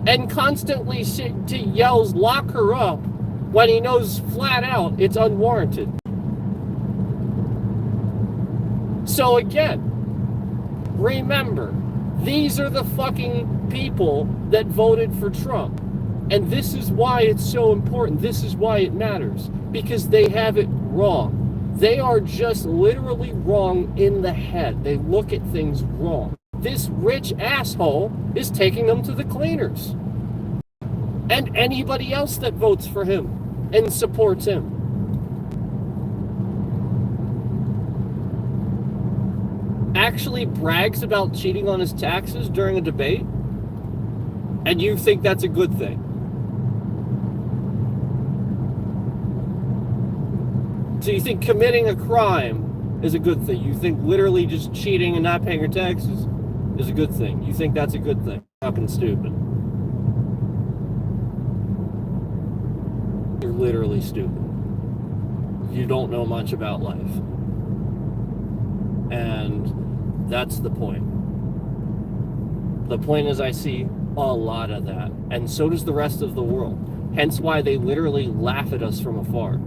and constantly yells, "Lock her up," when he knows flat out it's unwarranted. So again, remember, these are the fucking people that voted for Trump. And this is why it's so important. This is why it matters. Because they have it wrong. They are just literally wrong in the head. They look at things wrong. This rich asshole is taking them to the cleaners. And anybody else that votes for him and supports him. Actually brags about cheating on his taxes during a debate, and you think that's a good thing. So you think committing a crime is a good thing. You think literally just cheating and not paying your taxes is a good thing. You think that's a good thing. Fucking stupid. You're literally stupid. You don't know much about life. And that's the point. The point is I see a lot of that. And so does the rest of the world. Hence why they literally laugh at us from afar.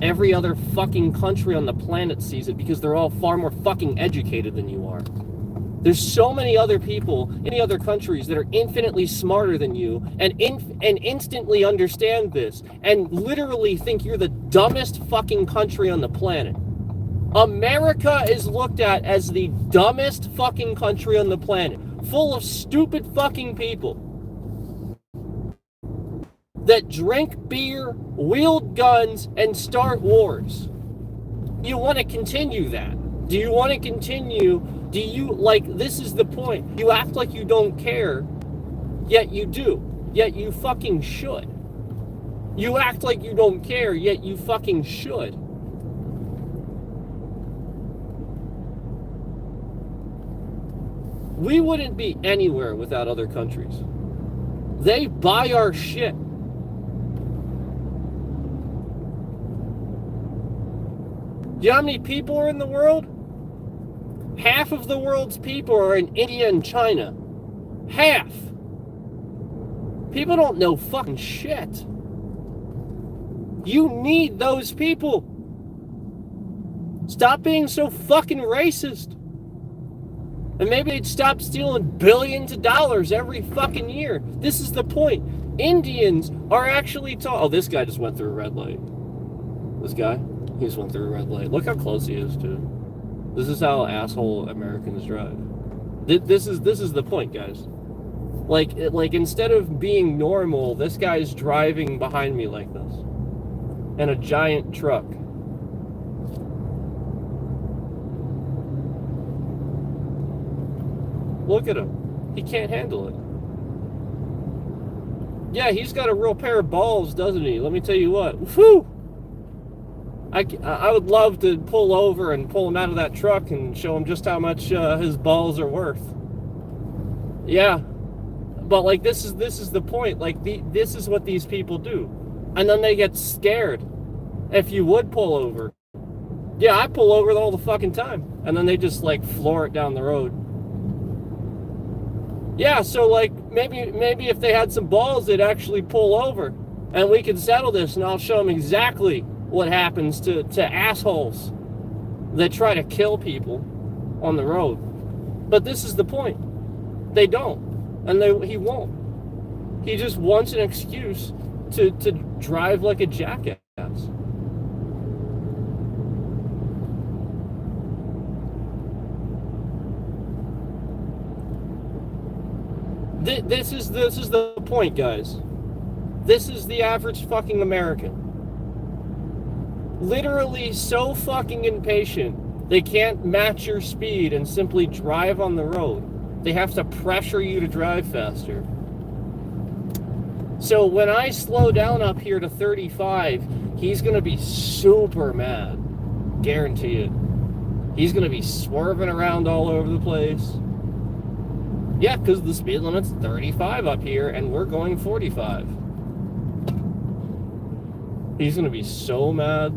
Every other fucking country on the planet sees it because they're all far more fucking educated than you are. There's so many other people in the other countries that are infinitely smarter than you and instantly understand this and literally think you're the dumbest fucking country on the planet. America is looked at as the dumbest fucking country on the planet, full of stupid fucking people that drink beer, wield guns, and start wars. You want to continue that? Do you want to continue? Do you, this is the point. You act like you don't care, yet you do. Yet you fucking should. You act like you don't care, yet you fucking should. We wouldn't be anywhere without other countries. They buy our shit. Do you know how many people are in the world? Half of the world's people are in India and China. Half. People don't know fucking shit. You need those people. Stop being so fucking racist. And maybe they'd stop stealing billions of dollars every fucking year. This is the point. Indians are actually oh, this guy just went through a red light. This guy? He just went through a red light. Look how close he is, too. This is how asshole Americans drive. This is the point, guys. Like instead of being normal, this guy's driving behind me like this. In a giant truck. Look at him. He can't handle it. Yeah, he's got a real pair of balls, doesn't he? Let me tell you what. Whew! I would love to pull over and pull him out of that truck and show him just how much his balls are worth. Yeah, but like this is the point. Like this is what these people do, and then they get scared if you would pull over. Yeah, I pull over all the fucking time, and then they just like floor it down the road. Yeah, so like maybe if they had some balls, they'd actually pull over, and we could settle this, and I'll show them exactly what happens to assholes that try to kill people on the road. But this is the point. They don't, and he won't. He just wants an excuse to drive like a jackass. This is the point, guys. This is the average fucking American. Literally so fucking impatient, they can't match your speed and simply drive on the road. They have to pressure you to drive faster. So when I slow down up here to 35, he's gonna be super mad. Guarantee it. He's gonna be swerving around all over the place. Yeah, because the speed limit's 35 up here and we're going 45. He's gonna be so mad.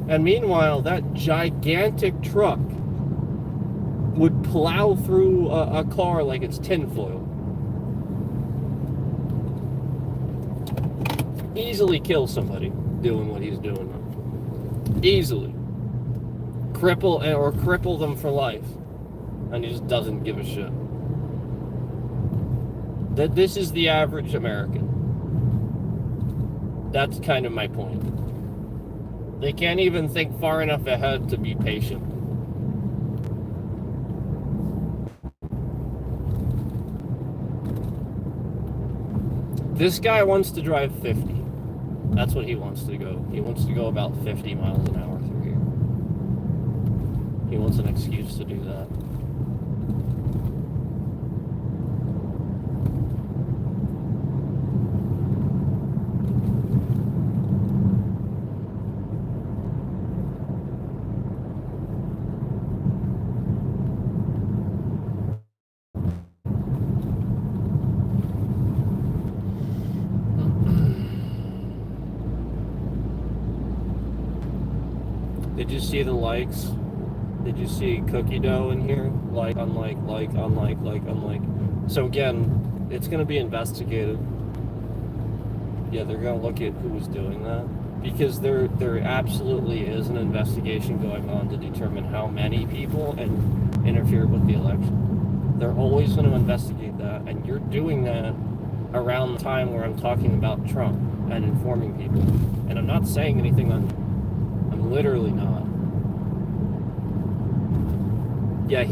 And meanwhile, that gigantic truck would plow through a car like it's tinfoil. Easily kill somebody doing what he's doing. Easily. Cripple them for life. And he just doesn't give a shit. That this is the average American. That's kind of my point. They can't even think far enough ahead to be patient. This guy wants to drive 50. That's what he wants to go. He wants to go about 50 miles an hour through here. He wants an excuse to do that. Did you see the likes? Did you see cookie dough in here? Like, unlike, like, unlike, like, unlike. So again, it's going to be investigated. Yeah, they're going to look at who was doing that. Because there absolutely is an investigation going on to determine how many people interfered with the election. They're always going to investigate that. And you're doing that around the time where I'm talking about Trump and informing people. And I'm not saying anything on... I'm literally not. Yeah,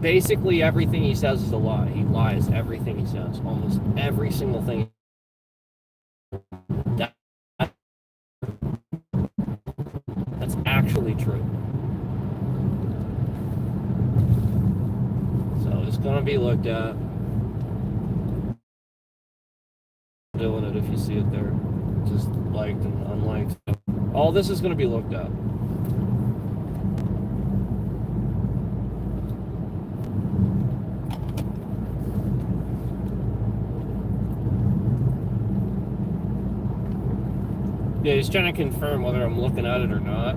basically everything he says is a lie. He lies everything he says. Almost every single thing. That's actually true. So it's going to be looked at. Doing it if you see it there. Just liked and unliked. All this is going to be looked at. Yeah, he's trying to confirm whether I'm looking at it or not,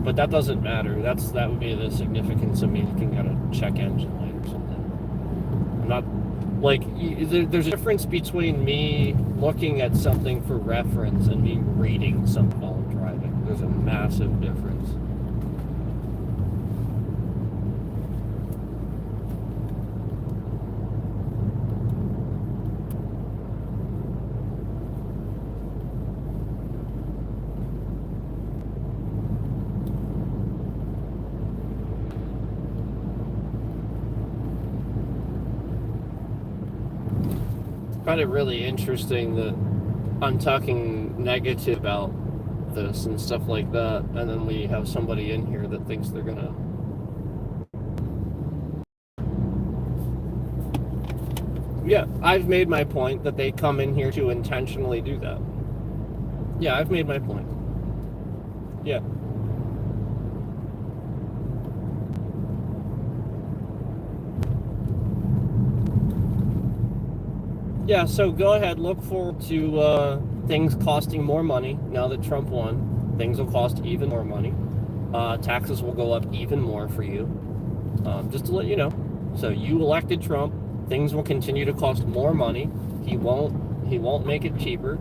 but that doesn't matter. That would be the significance of me looking at a check engine light or something. I'm not, like, there's a difference between me looking at something for reference and me reading something while I'm driving. There's a massive difference. I find it really interesting that I'm talking negative about this and stuff like that, and then we have somebody in here that thinks they're gonna Yeah, I've made my point that they come in here to intentionally do that. Yeah, I've made my point. Yeah. Yeah, so go ahead, look forward to things costing more money now that Trump won. Things will cost even more money. Taxes will go up even more for you. Just to let you know. So you elected Trump. Things will continue to cost more money. He won't make it cheaper.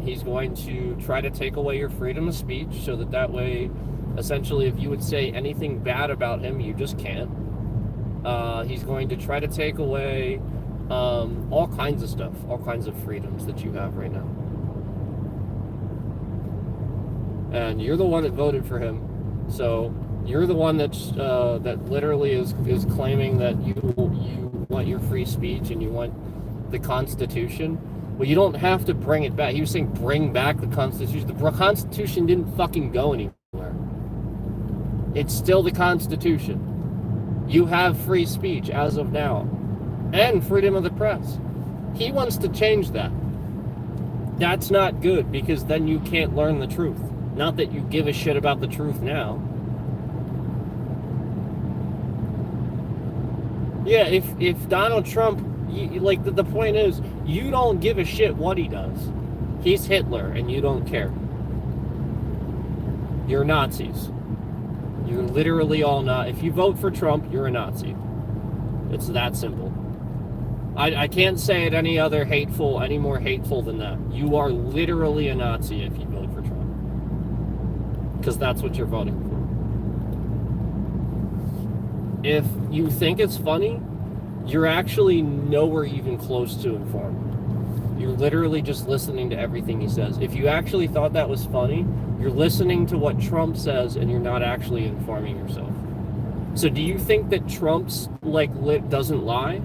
He's going to try to take away your freedom of speech so that way, essentially, if you would say anything bad about him, you just can't. He's going to try to take away all kinds of stuff, all kinds of freedoms that you have right now. And you're the one that voted for him, so you're the one that literally is claiming that you want your free speech and you want the Constitution. Well, you don't have to bring it back. He was saying bring back the Constitution. The Constitution didn't fucking go anywhere. It's still the Constitution. You have free speech as of now, and freedom of the press. He wants to change that. That's not good, because then you can't learn the truth. Not that you give a shit about the truth now. Yeah, if Donald Trump, like the point is, you don't give a shit what he does. He's Hitler, and you don't care. You're Nazis. You're literally all not. If you vote for Trump, you're a Nazi. It's that simple. I can't say it any more hateful than that. You are literally a Nazi if you vote for Trump. Because that's what you're voting for. If you think it's funny, you're actually nowhere even close to informed. You're literally just listening to everything he says. If you actually thought that was funny, you're listening to what Trump says and you're not actually informing yourself. So do you think that Trump's doesn't lie?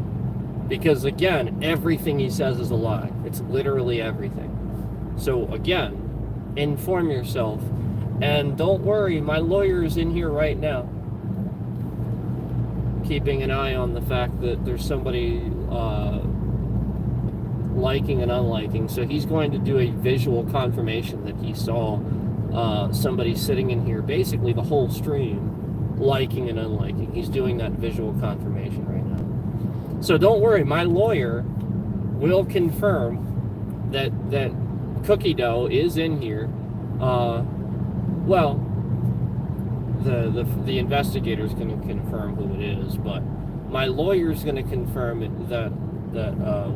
Because again, everything he says is a lie. It's literally everything. So again, inform yourself. And don't worry, my lawyer is in here right now, keeping an eye on the fact that there's somebody liking and unliking. So he's going to do a visual confirmation that he saw somebody sitting in here basically the whole stream liking and unliking. He's doing that visual confirmation right now. So don't worry, my lawyer will confirm that Cookie Dough is in here. Well, the investigator's going to confirm who it is, but my lawyer's going to confirm that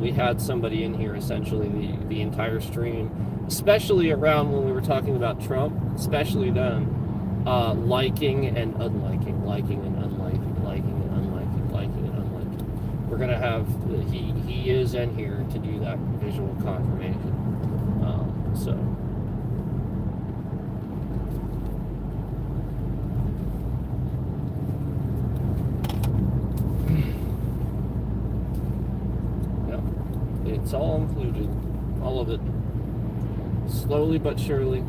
we had somebody in here essentially the entire stream, especially around when we were talking about Trump, especially then, liking and unliking, liking and unliking, liking and unliking, liking and unliking. We're going to have, he is in here to do that visual confirmation. So... It's all included, all of it, slowly but surely.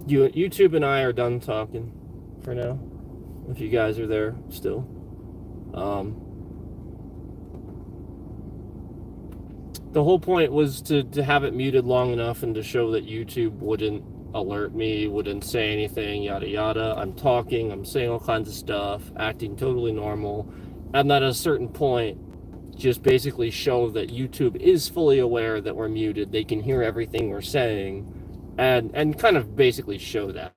YouTube and I are done talking for now. If you guys are there still. The whole point was to have it muted long enough and to show that YouTube wouldn't alert me, wouldn't say anything, yada yada. I'm talking, I'm saying all kinds of stuff, acting totally normal, and at a certain point, just basically show that YouTube is fully aware that we're muted. They can hear everything we're saying, and kind of basically show that.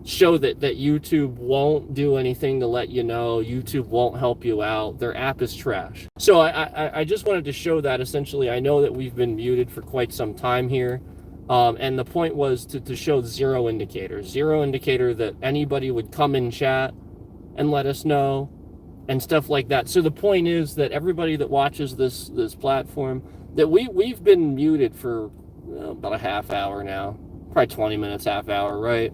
Show that YouTube won't do anything to let you know. YouTube won't help you out. Their app is trash. So I just wanted to show that essentially. I know that we've been muted for quite some time here. And the point was to show zero indicator that anybody would come in chat and let us know and stuff like that. So the point is that everybody that watches this platform, that we've been muted for about a half hour now, probably 20 minutes, half hour, right?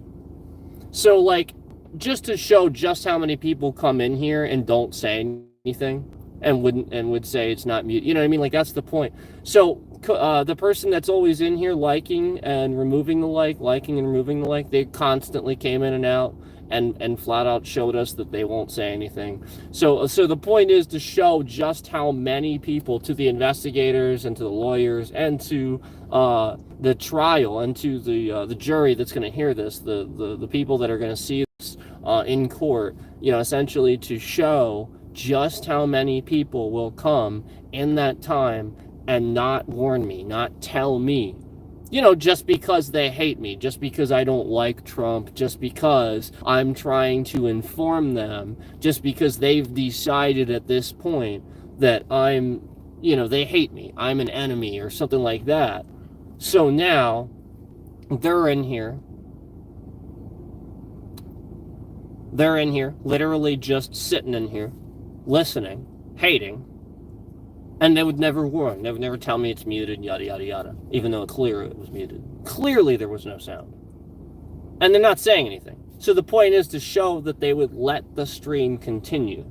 So, like, just to show just how many people come in here and don't say anything and would say it's not mute. You know what I mean? Like, that's the point. So, the person that's always in here liking and removing the liking and removing the they constantly came in and out and flat out showed us that they won't say anything. So the point is to show just how many people, to the investigators and to the lawyers and to the trial and to the jury that's going to hear this, the people that are going to see this in court, you know, essentially to show just how many people will come in that time and not warn me, not tell me, you know, just because they hate me, just because I don't like Trump, just because I'm trying to inform them, just because they've decided at this point that I'm, you know, they hate me, I'm an enemy or something like that. So now they're in here, literally just sitting in here, listening, hating, and they would never warn. They would never tell me it's muted, yada, yada, yada, even though it's clear it was muted. Clearly there was no sound. And they're not saying anything. So the point is to show that they would let the stream continue.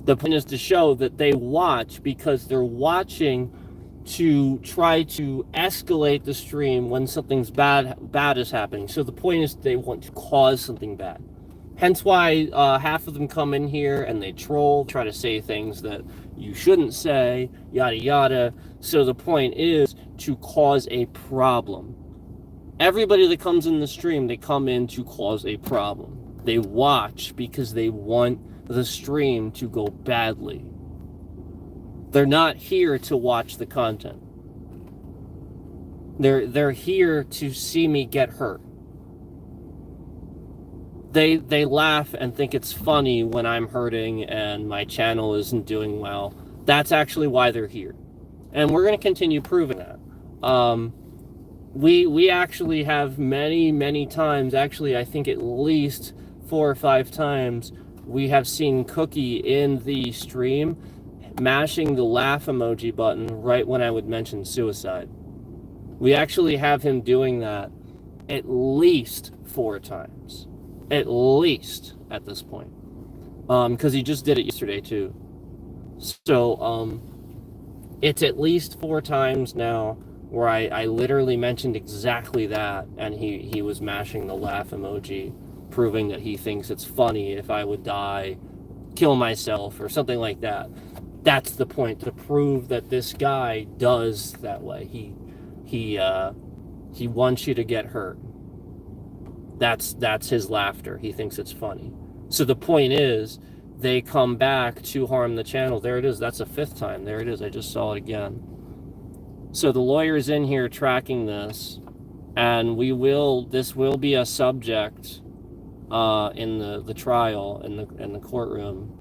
The point is to show that they watch because they're watching to try to escalate the stream when something's bad is happening. So the point is they want to cause something bad. Hence why half of them come in here and they troll, try to say things that you shouldn't say, yada yada. So the point is to cause a problem. Everybody that comes in the stream, they come in to cause a problem. They watch because they want the stream to go badly. They're not here to watch the content. They're here to see me get hurt. They laugh and think it's funny when I'm hurting and my channel isn't doing well. That's actually why they're here. And we're going to continue proving that. We actually have many times, actually I think at least 4 or 5 times, we have seen Cookie in the stream mashing the laugh emoji button right when I would mention suicide. We actually have him doing that at least 4 times. At least at this point. Because he just did it yesterday too. So, it's at least 4 times now where I literally mentioned exactly that, and he was mashing the laugh emoji, proving that he thinks it's funny if I would die, kill myself, or something like that. That's the point, to prove that this guy does that way. He wants you to get hurt. That's his laughter. He thinks it's funny. So the point is, they come back to harm the channel. There it is. That's a 5th time. There it is. I just saw it again. So the lawyer's in here tracking this, and this will be a subject in the trial, in the courtroom.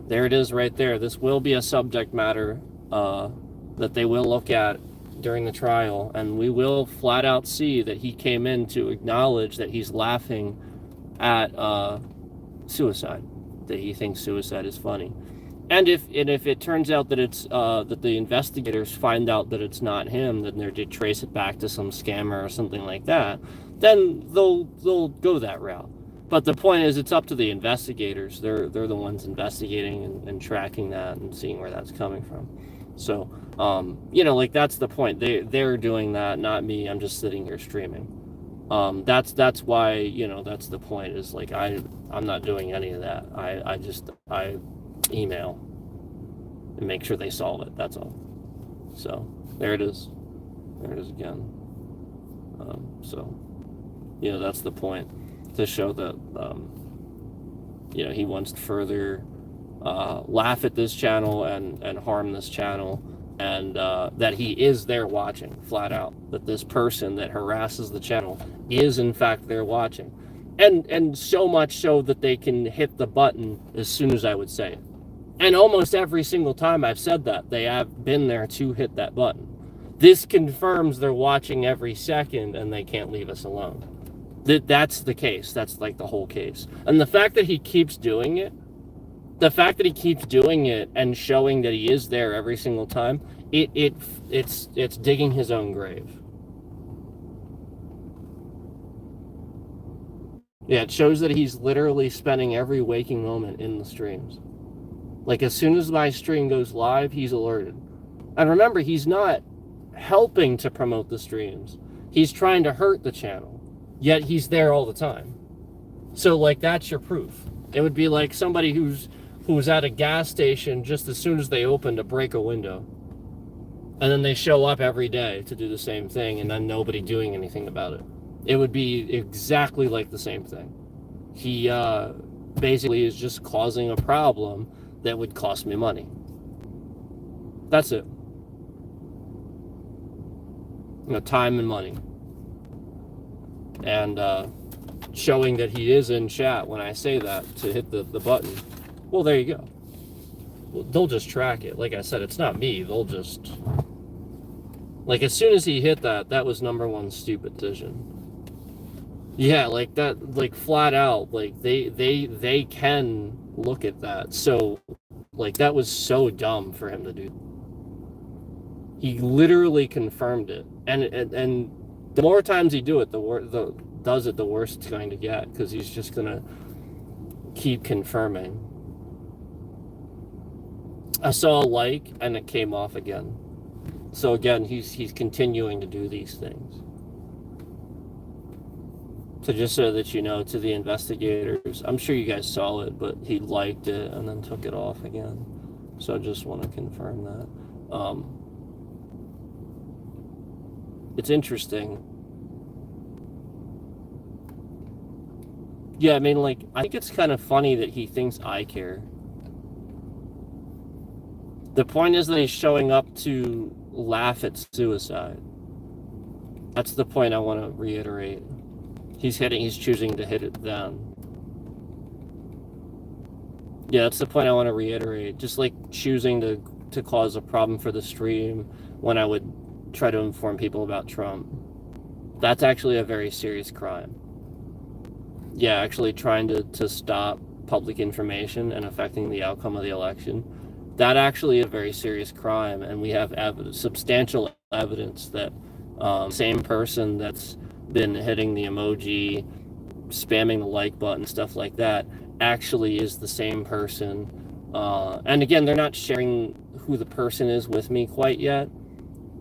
There it is right there. This will be a subject matter that they will look at during the trial, and we will flat out see that he came in to acknowledge that he's laughing at suicide, that he thinks suicide is funny. And if it turns out that it's that the investigators find out that it's not him, then they trace it back to some scammer or something like that, then they'll go that route. But the point is, it's up to the investigators. They're the ones investigating and tracking that and seeing where that's coming from. So, you know, like, that's the point. They're doing that, not me. I'm just sitting here streaming. That's why, you know, that's the point, is like I'm not doing any of that. I email and make sure they solve it. That's all. So there it is. There it is again. So, you know, that's the point, to show that, you know, he wants to further laugh at this channel and harm this channel, and that he is there watching, flat out. That this person that harasses the channel is in fact there watching, and so much so that they can hit the button as soon as I would say it. And almost every single time I've said that, they have been there to hit that button. This confirms they're watching every second and they can't leave us alone. That's the case. That's like the whole case. And the fact that he keeps doing it, and showing that he is there every single time, it's digging his own grave. Yeah, it shows that he's literally spending every waking moment in the streams. Like, as soon as my stream goes live, he's alerted. And remember, he's not helping to promote the streams. He's trying to hurt the channel, yet he's there all the time. So, like, that's your proof. It would be like somebody who's at a gas station just as soon as they open to break a window, and then they show up every day to do the same thing, and then nobody doing anything about it. It would be exactly like the same thing. He basically is just causing a problem that would cost me money. That's it. You know, time and money. And showing that he is in chat when I say that, to hit the button. Well, there you go. Well, they'll just track it. Like I said, it's not me. They'll just... Like, as soon as he hit that, that was number one stupid decision. Yeah, like that, like flat out, like they can look at that. So, like, that was so dumb for him to do. He literally confirmed it, and the more times he does it, the worse it's going to get, because he's just gonna keep confirming. I saw a like, and it came off again. So again, he's continuing to do these things. So just so that you know, to the investigators, I'm sure you guys saw it, but he liked it and then took it off again. So I just want to confirm that. It's interesting. Yeah, I mean, like, I think it's kind of funny that he thinks I care. The point is that he's showing up to laugh at suicide. That's the point I want to reiterate. He's choosing to hit it then. Yeah, that's the point I want to reiterate. Just like choosing to cause a problem for the stream when I would try to inform people about Trump. That's actually a very serious crime. Yeah, actually trying to stop public information and affecting the outcome of the election. That actually is a very serious crime, and we have substantial evidence that same person that's been hitting the emoji, spamming the like button, stuff like that, actually is the same person. And again, they're not sharing who the person is with me quite yet.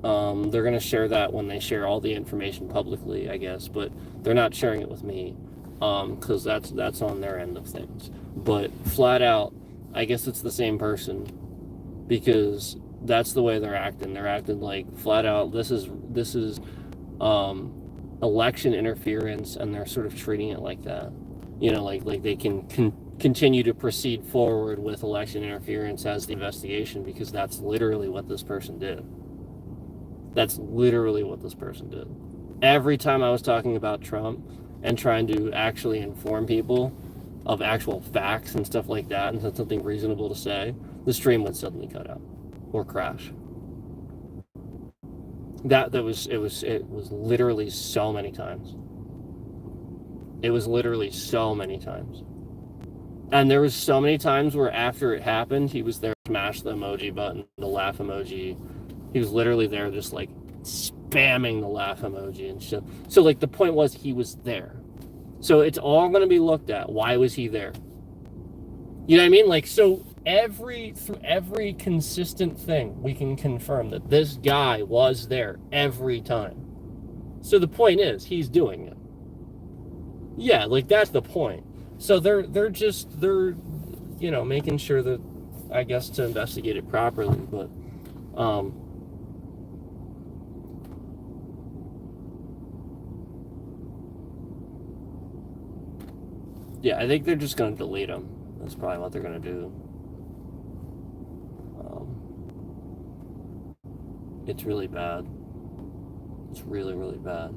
They're going to share that when they share all the information publicly, I guess, but they're not sharing it with me, because that's on their end of things. But flat out, I guess it's the same person, because that's the way they're acting. They're acting like, flat out, this is election interference, and they're sort of treating it like that. You know, like they can continue to proceed forward with election interference as the investigation, because that's literally what this person did. That's literally what this person did. Every time I was talking about Trump and trying to actually inform people of actual facts and stuff like that, and had something reasonable to say, the stream would suddenly cut out or crash. It was literally so many times. It was literally so many times. And there was so many times where after it happened, he was there to smash the emoji button, the laugh emoji. He was literally there just like spamming the laugh emoji and shit. So like the point was, he was there. So it's all going to be looked at. Why was he there? You know what I mean? Like, so through every consistent thing, we can confirm that this guy was there every time. So the point is, he's doing it. Yeah, like that's the point. So they're making sure that, I guess, to investigate it properly, but yeah, I think they're just going to delete them. That's probably what they're going to do. It's really bad. It's really, really bad.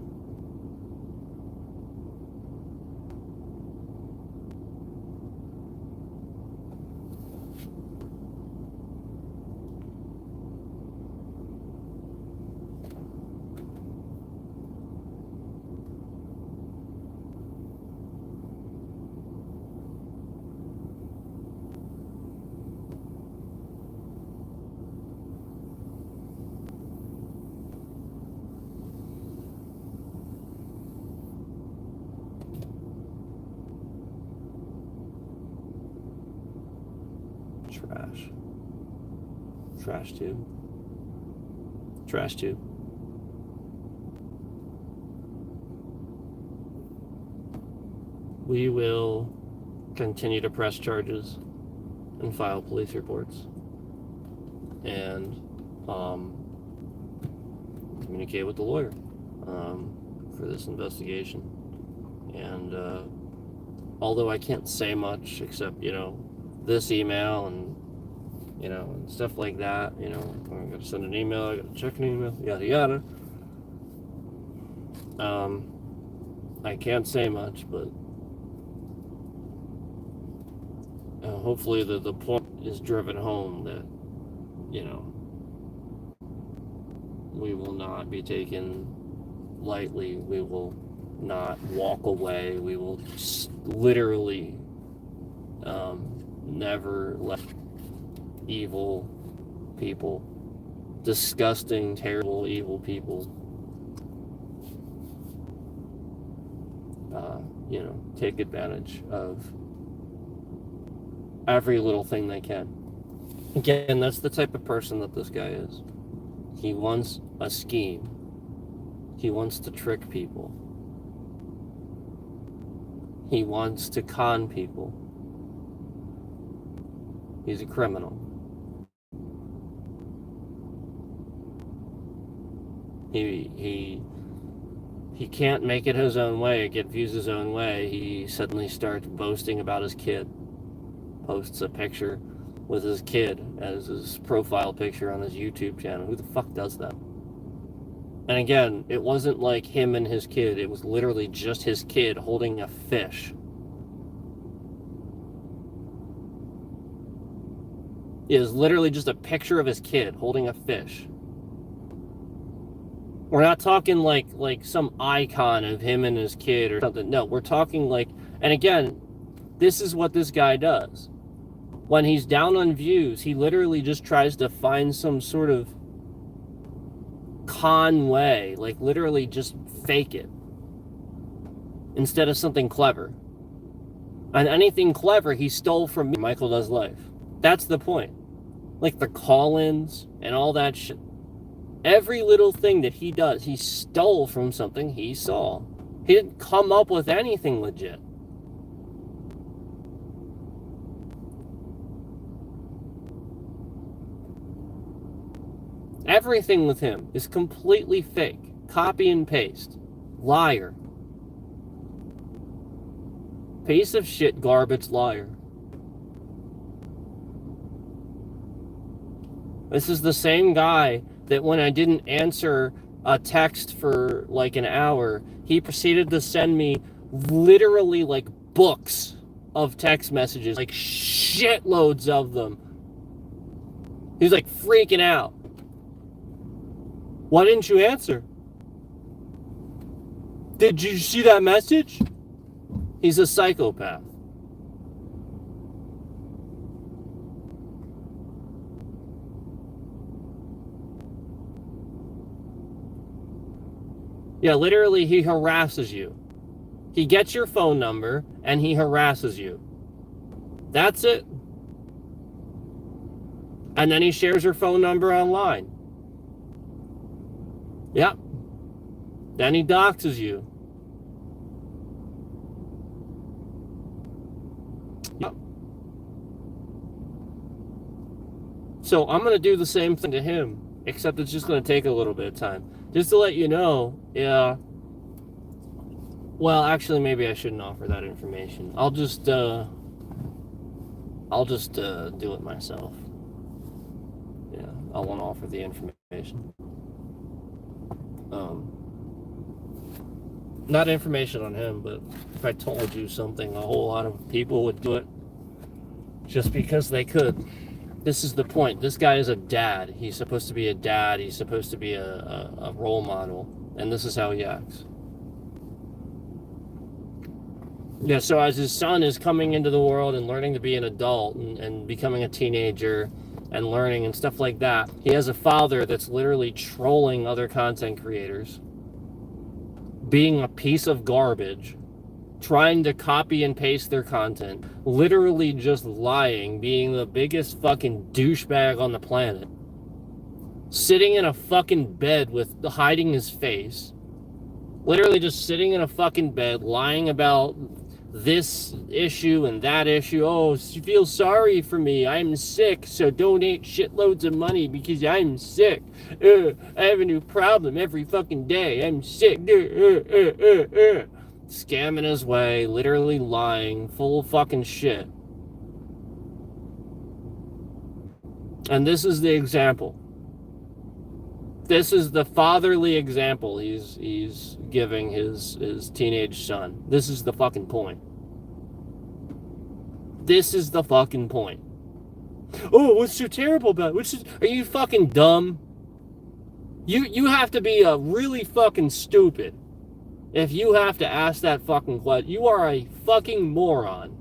Trash. Trash too. Trash too. We will continue to press charges and file police reports and communicate with the lawyer for this investigation. And although I can't say much except, this email and, and stuff like that, I'm going to send an email, I got to check an email, yada yada. I can't say much, but hopefully the point is driven home that, we will not be taken lightly. We will not walk away. We will literally never let evil people, disgusting, terrible, evil people, take advantage of every little thing they can. Again, that's the type of person that this guy is. He wants a scheme. He wants to trick people. He wants to con people. He's a criminal. He can't make it his own way, get views his own way. He suddenly starts boasting about his kid. Posts a picture with his kid as his profile picture on his YouTube channel. Who the fuck does that? And again, it wasn't like him and his kid. It was literally just his kid holding a fish. It was literally just a picture of his kid holding a fish. We're not talking like some icon of him and his kid or something. No, we're talking like, and again, this is what this guy does. When he's down on views, he literally just tries to find some sort of con way, like literally just fake it instead of something clever. And anything clever he stole from Michael Does Life. That's the point. Like the call-ins and all that shit. Every little thing that he does, he stole from something he saw. He didn't come up with anything legit. Everything with him is completely fake. Copy and paste. Liar. Piece of shit, garbage liar. This is the same guy that when I didn't answer a text for like an hour, he proceeded to send me literally like books of text messages, like shitloads of them. He's like freaking out. Why didn't you answer? Did you see that message? He's a psychopath. Yeah, literally he harasses you. He gets your phone number and he harasses you. That's it. And then he shares your phone number online. Yep. Then he doxes you. So I'm going to do the same thing to him, except it's just going to take a little bit of time. Just to let you know, yeah. Well, actually, maybe I shouldn't offer that information. I'll just do it myself. Yeah, I won't offer the information. Not information on him, but if I told you something, a whole lot of people would do it just because they could. This is the point. This guy is a dad. He's supposed to be a dad. He's supposed to be a role model. And this is how he acts. Yeah, so as his son is coming into the world and learning to be an adult and becoming a teenager and learning and stuff like that, he has a father that's literally trolling other content creators, being a piece of garbage, trying to copy and paste their content, literally just lying, being the biggest fucking douchebag on the planet, sitting in a fucking bed with hiding his face, literally just sitting in a fucking bed lying about this issue and that issue. Oh, you feel sorry for me. I'm sick, so donate shitloads of money because I'm sick. I have a new problem every fucking day. I'm sick. Scamming his way, literally lying, full of fucking shit. And this is the example. This is the fatherly example he's giving his teenage son. This is the fucking point. This is the fucking point. Oh, what's so terrible about it? Are you fucking dumb? You have to be really fucking stupid if you have to ask that fucking question. You are a fucking moron.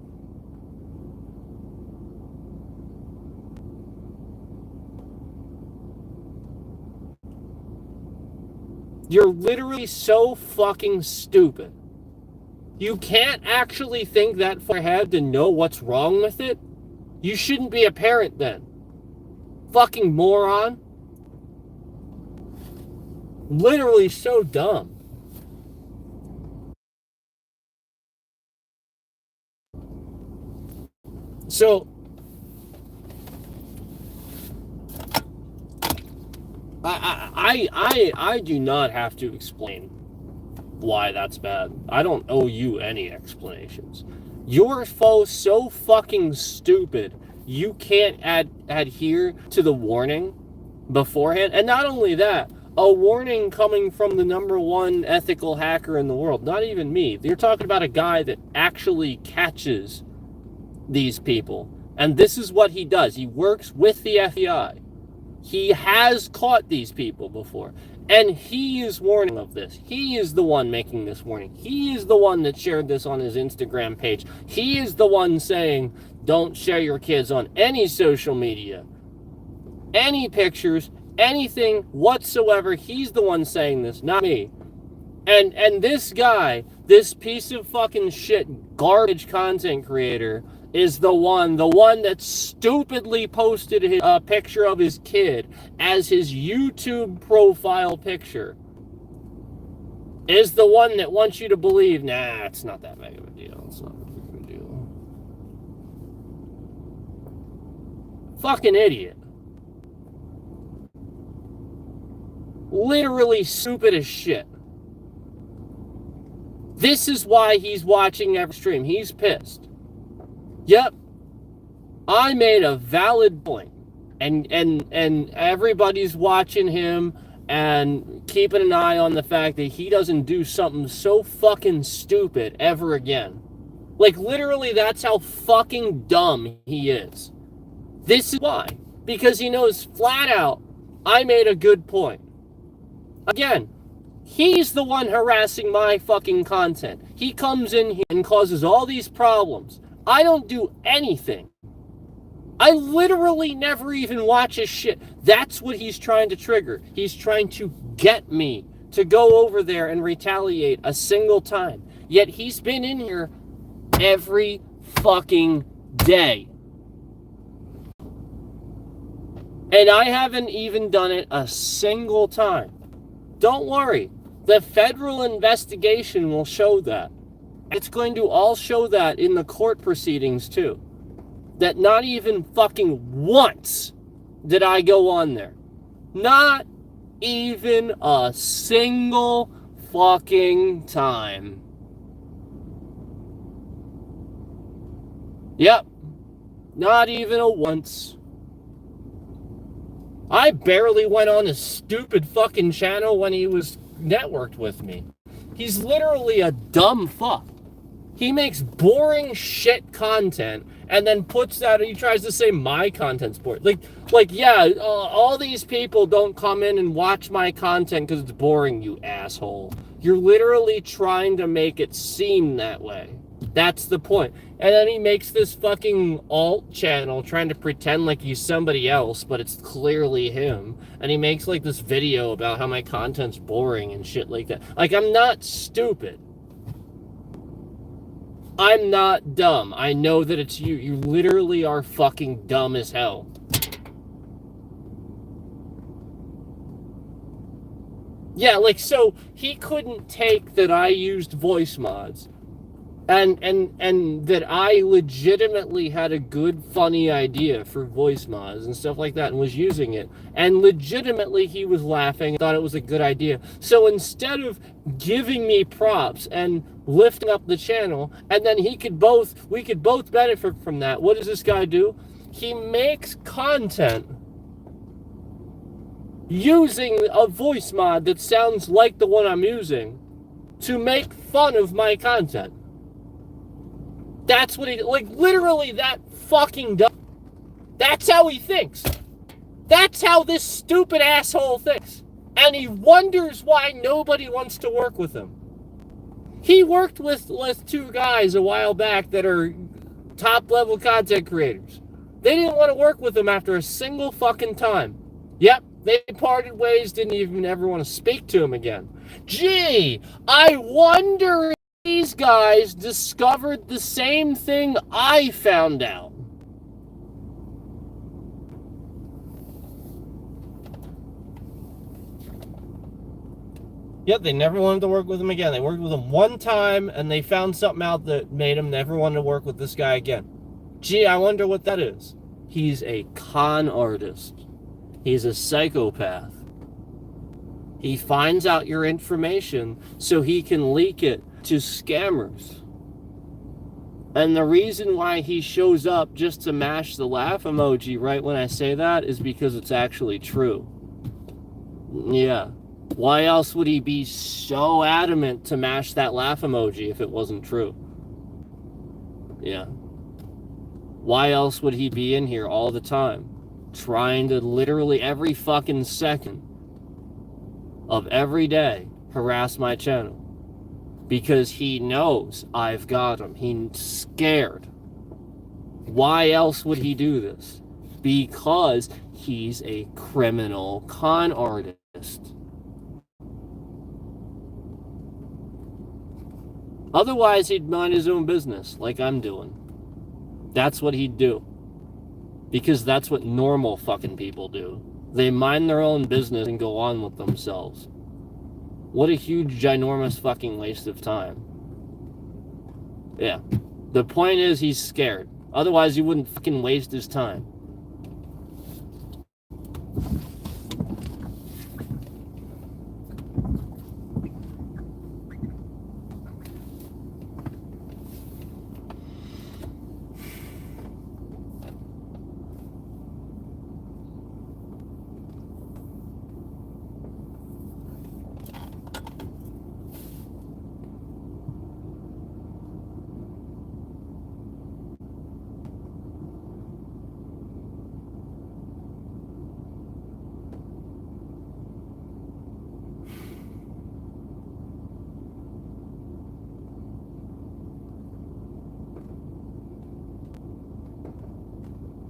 You're literally so fucking stupid. You can't actually think that far ahead to know what's wrong with it? You shouldn't be a parent then. Fucking moron. Literally so dumb. So, I do not have to explain why that's bad. I don't owe you any explanations. You're so fucking stupid. You can't adhere to the warning beforehand. And not only that, a warning coming from the #1 ethical hacker in the world. Not even me. You're talking about a guy that actually catches these people. And this is what he does. He works with the FBI. He has caught these people before. And he is warning of this. He is the one making this warning. He is the one that shared this on his Instagram page. He is the one saying, don't share your kids on any social media, any pictures, anything whatsoever. He's the one saying this, not me. And this guy, this piece of fucking shit, garbage content creator, is the one that stupidly posted a picture of his kid as his YouTube profile picture, is the one that wants you to believe, nah, it's not that big of a deal. It's not that big of a deal. Fucking idiot. Literally stupid as shit. This is why he's watching every stream. He's pissed. Yep, I made a valid point, and everybody's watching him and keeping an eye on the fact that he doesn't do something so fucking stupid ever again. Like, literally, that's how fucking dumb he is. This is why. Because he knows flat out, I made a good point. Again, he's the one harassing my fucking content. He comes in here and causes all these problems. I don't do anything. I literally never even watch his shit. That's what he's trying to trigger. He's trying to get me to go over there and retaliate a single time. Yet he's been in here every fucking day. And I haven't even done it a single time. Don't worry. The federal investigation will show that. It's going to all show that in the court proceedings too. That not even fucking once did I go on there. Not even a single fucking time. Yep. Not even a once. I barely went on his stupid fucking channel when he was networked with me. He's literally a dumb fuck. He makes boring shit content and then puts that, he tries to say my content's boring. Yeah, all these people don't come in and watch my content because it's boring, you asshole. You're literally trying to make it seem that way. That's the point. And then he makes this fucking alt channel trying to pretend like he's somebody else, but it's clearly him. And he makes like this video about how my content's boring and shit like that. Like, I'm not stupid. I'm not dumb. I know that it's you. You literally are fucking dumb as hell. Yeah, like, so he couldn't take that I used voice mods and that I legitimately had a good, funny idea for voice mods and stuff like that and was using it. And legitimately he was laughing and thought it was a good idea. So instead of giving me props and lifting up the channel, and then we could both benefit from that, what does this guy do? He makes content using a voice mod that sounds like the one I'm using to make fun of my content. That's what he, like, literally that fucking dumb. That's how he thinks. That's how this stupid asshole thinks. And he wonders why nobody wants to work with him. He worked with two guys a while back that are top level content creators. They didn't want to work with him after a single fucking time. Yep, they parted ways, didn't even ever want to speak to him again. Gee, I wonder if these guys discovered the same thing I found out. Yep, they never wanted to work with him again. They worked with him one time, and they found something out that made him never want to work with this guy again. Gee, I wonder what that is. He's a con artist. He's a psychopath. He finds out your information so he can leak it to scammers. And the reason why he shows up just to mash the laugh emoji right when I say that is because it's actually true. Yeah. Why else would he be so adamant to mash that laugh emoji if it wasn't true? Yeah. Why else would he be in here all the time, trying to literally every fucking second of every day harass my channel? Because he knows I've got him. He's scared. Why else would he do this? Because he's a criminal con artist. Otherwise, he'd mind his own business like I'm doing. That's what he'd do. Because that's what normal fucking people do. They mind their own business and go on with themselves. What a huge, ginormous fucking waste of time. Yeah. The point is he's scared. Otherwise, he wouldn't fucking waste his time.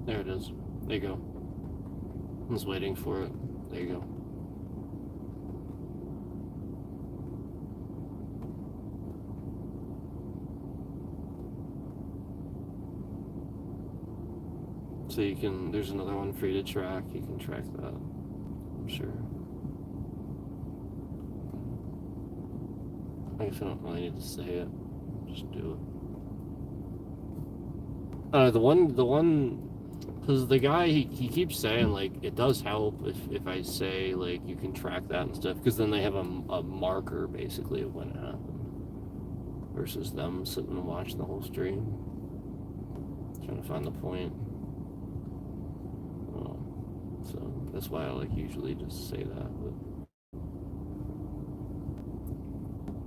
There it is. There you go. I was waiting for it. There you go. So you can, there's another one for you to track. You can track that, I'm sure. I guess I don't really need to say it. Just do it. The one because the guy, he keeps saying, like, it does help if I say, like, you can track that and stuff, because then they have a marker, basically, of when it happened, versus them sitting and watching the whole stream. Trying to find the point. So that's why I, like, usually just say that, but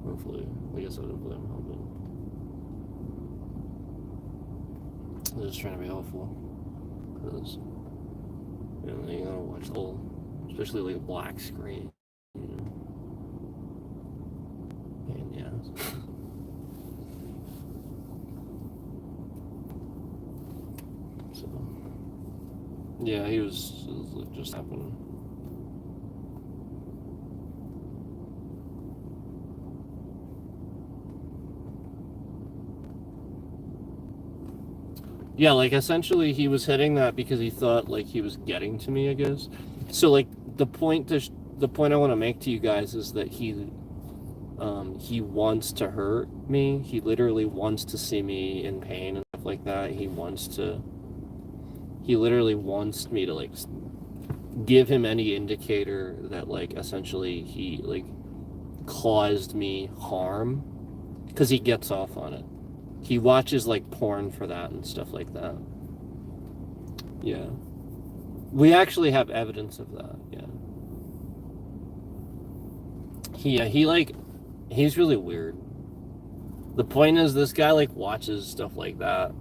hopefully, I guess hopefully I'm helping. I'm just trying to be helpful, because, you know, you gotta watch the whole, especially like a black screen, you know. And yeah. So, yeah, it was just happening. Yeah, like, essentially he was hitting that because he thought, like, he was getting to me, I guess. So, like, the point I want to make to you guys is that he wants to hurt me. He literally wants to see me in pain and stuff like that. He literally wants me to, like, give him any indicator that, like, essentially he, like, caused me harm, because he gets off on it. He watches, like, porn for that and stuff like that. Yeah. We actually have evidence of that, yeah. He's really weird. The point is, this guy, like, watches stuff like that.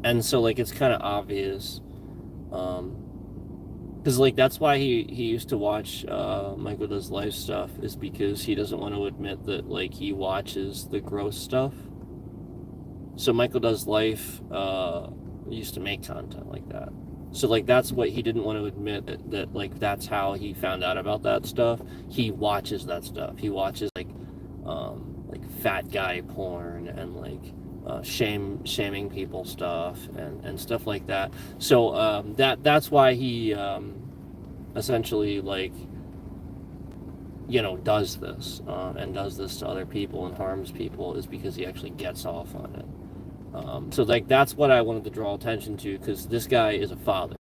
And so, like, it's kind of obvious. Because, like, that's why he used to watch Michael Does Life stuff, is because he doesn't want to admit that, like, he watches the gross stuff. So Michael Does Life used to make content like that. So, like, that's what he didn't want to admit, that like, that's how he found out about that stuff. He watches that stuff. He watches, like fat guy porn and, like, shaming people stuff and stuff like that. So that's why he essentially, like, you know, does this and does this to other people and harms people, is because he actually gets off on it. So, like, that's what I wanted to draw attention to, because this guy is a father.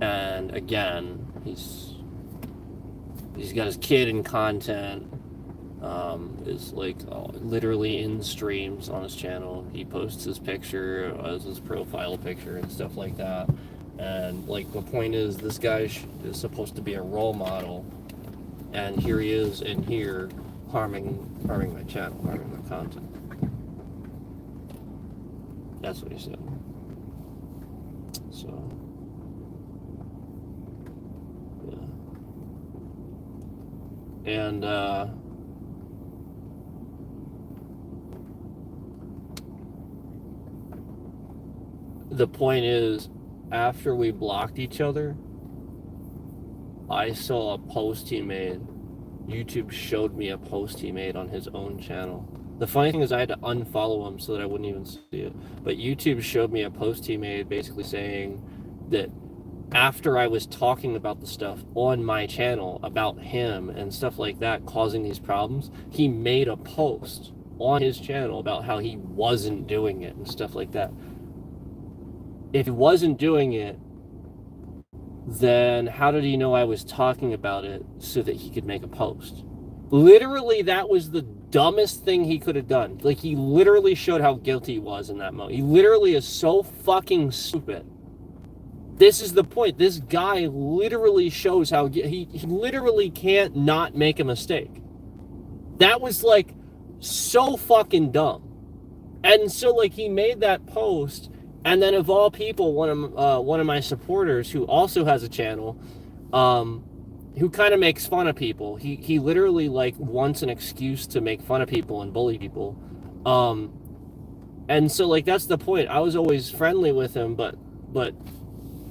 And again, he's got his kid in content, is, like, literally in streams on his channel. He posts his picture as his profile picture and stuff like that. And, like, the point is, this guy is supposed to be a role model, and here he is in here harming my channel, harming my content. That's what he said. So, yeah. And the point is, after we blocked each other, I saw a post he made. YouTube showed me a post he made on his own channel. The funny thing is, I had to unfollow him so that I wouldn't even see it. But YouTube showed me a post he made, basically saying that after I was talking about the stuff on my channel about him and stuff like that causing these problems, he made a post on his channel about how he wasn't doing it and stuff like that. If he wasn't doing it, then how did he know I was talking about it so that he could make a post? Literally, that was the dumbest thing he could have done. Like, he literally showed how guilty he was in that moment. He literally is so fucking stupid. This is the point. This guy literally shows how he literally can't not make a mistake. That was, like, so fucking dumb. And so, like, he made that post, and then, of all people, one of my supporters, who also has a channel, who kind of makes fun of people. He literally, like, wants an excuse to make fun of people and bully people. And so, like, that's the point. I was always friendly with him, but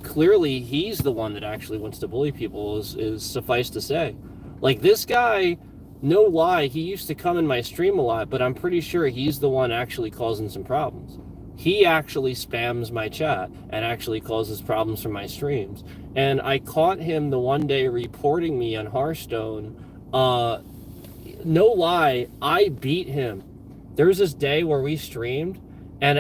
clearly he's the one that actually wants to bully people, is suffice to say. Like, this guy, no lie, he used to come in my stream a lot, but I'm pretty sure he's the one actually causing some problems. He actually spams my chat and actually causes problems for my streams. And I caught him the one day reporting me on Hearthstone. No lie, I beat him. There was this day where we streamed, And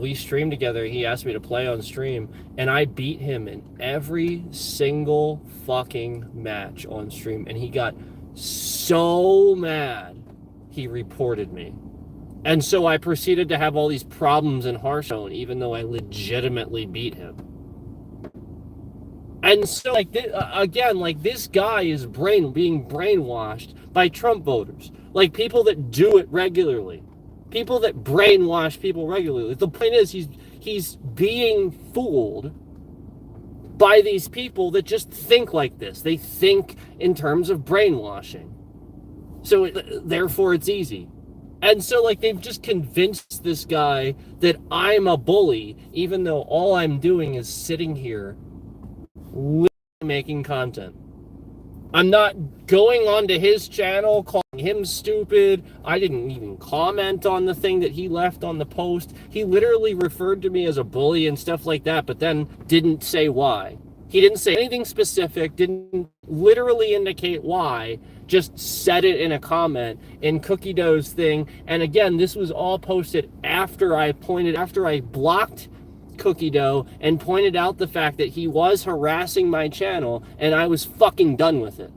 we streamed together. He asked me to play on stream, and I beat him in every single fucking match on stream. And he got so mad, he reported me. And so I proceeded to have all these problems in Hearthstone, even though I legitimately beat him. And so, like, again, like, this guy is being brainwashed by Trump voters, like people that do it regularly. People that brainwash people regularly. The point is, he's being fooled by these people that just think like this. They think in terms of brainwashing. So therefore, it's easy. And so, like, they've just convinced this guy that I'm a bully, even though all I'm doing is sitting here making content. I'm not going onto his channel calling him stupid. I didn't even comment on the thing that he left on the post. He literally referred to me as a bully and stuff like that, but then didn't say why. He didn't say anything specific, didn't literally indicate why, just said it in a comment in Cookie Dough's thing. And again, this was all posted after I blocked Cookie Dough and pointed out the fact that he was harassing my channel, and I was fucking done with it.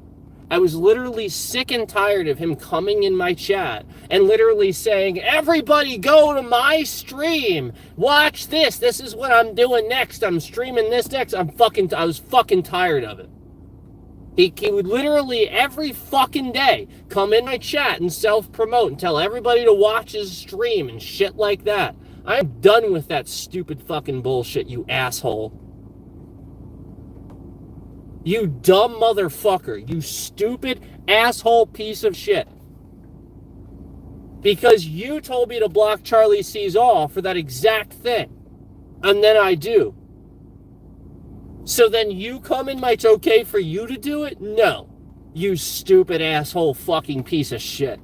I was literally sick and tired of him coming in my chat and literally saying, everybody go to my stream, watch this, this is what I'm doing next, I'm streaming this next. I was fucking tired of it. He would literally every fucking day come in my chat and self-promote and tell everybody to watch his stream and shit like that. I'm done with that stupid fucking bullshit, you asshole. You dumb motherfucker. You stupid asshole piece of shit. Because you told me to block Charlie C's all for that exact thing. And then I do. So then you come in, it's okay for you to do it? No. You stupid asshole fucking piece of shit.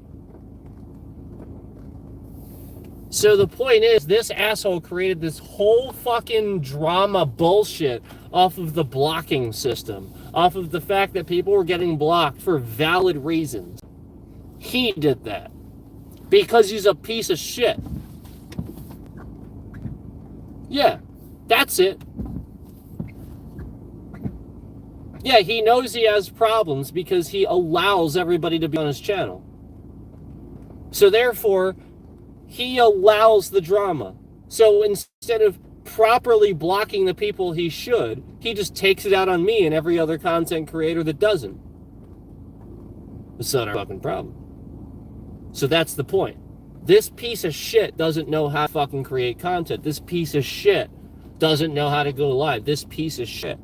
So the point is, this asshole created this whole fucking drama bullshit off of the blocking system, off of the fact that people were getting blocked for valid reasons. He did that because he's a piece of shit. Yeah, that's it. Yeah, he knows he has problems because he allows everybody to be on his channel. So therefore, he allows the drama. So instead of properly blocking the people he should, he just takes it out on me and every other content creator that doesn't. It's not our fucking problem. So that's the point. This piece of shit doesn't know how to fucking create content. This piece of shit doesn't know how to go live. This piece of shit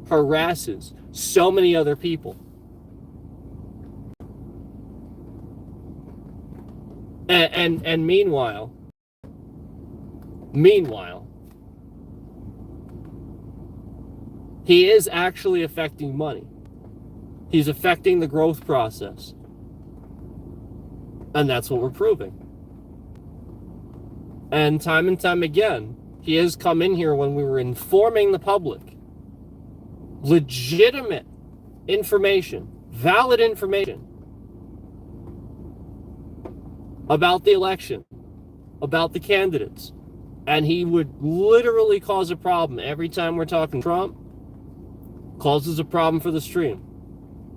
harasses so many other people. And meanwhile, he is actually affecting money. He's affecting the growth process. And that's what we're proving. And time again, he has come in here when we were informing the public. Legitimate information, valid information about the election, about the candidates. And he would literally cause a problem every time we're talking Trump. Causes a problem for the stream.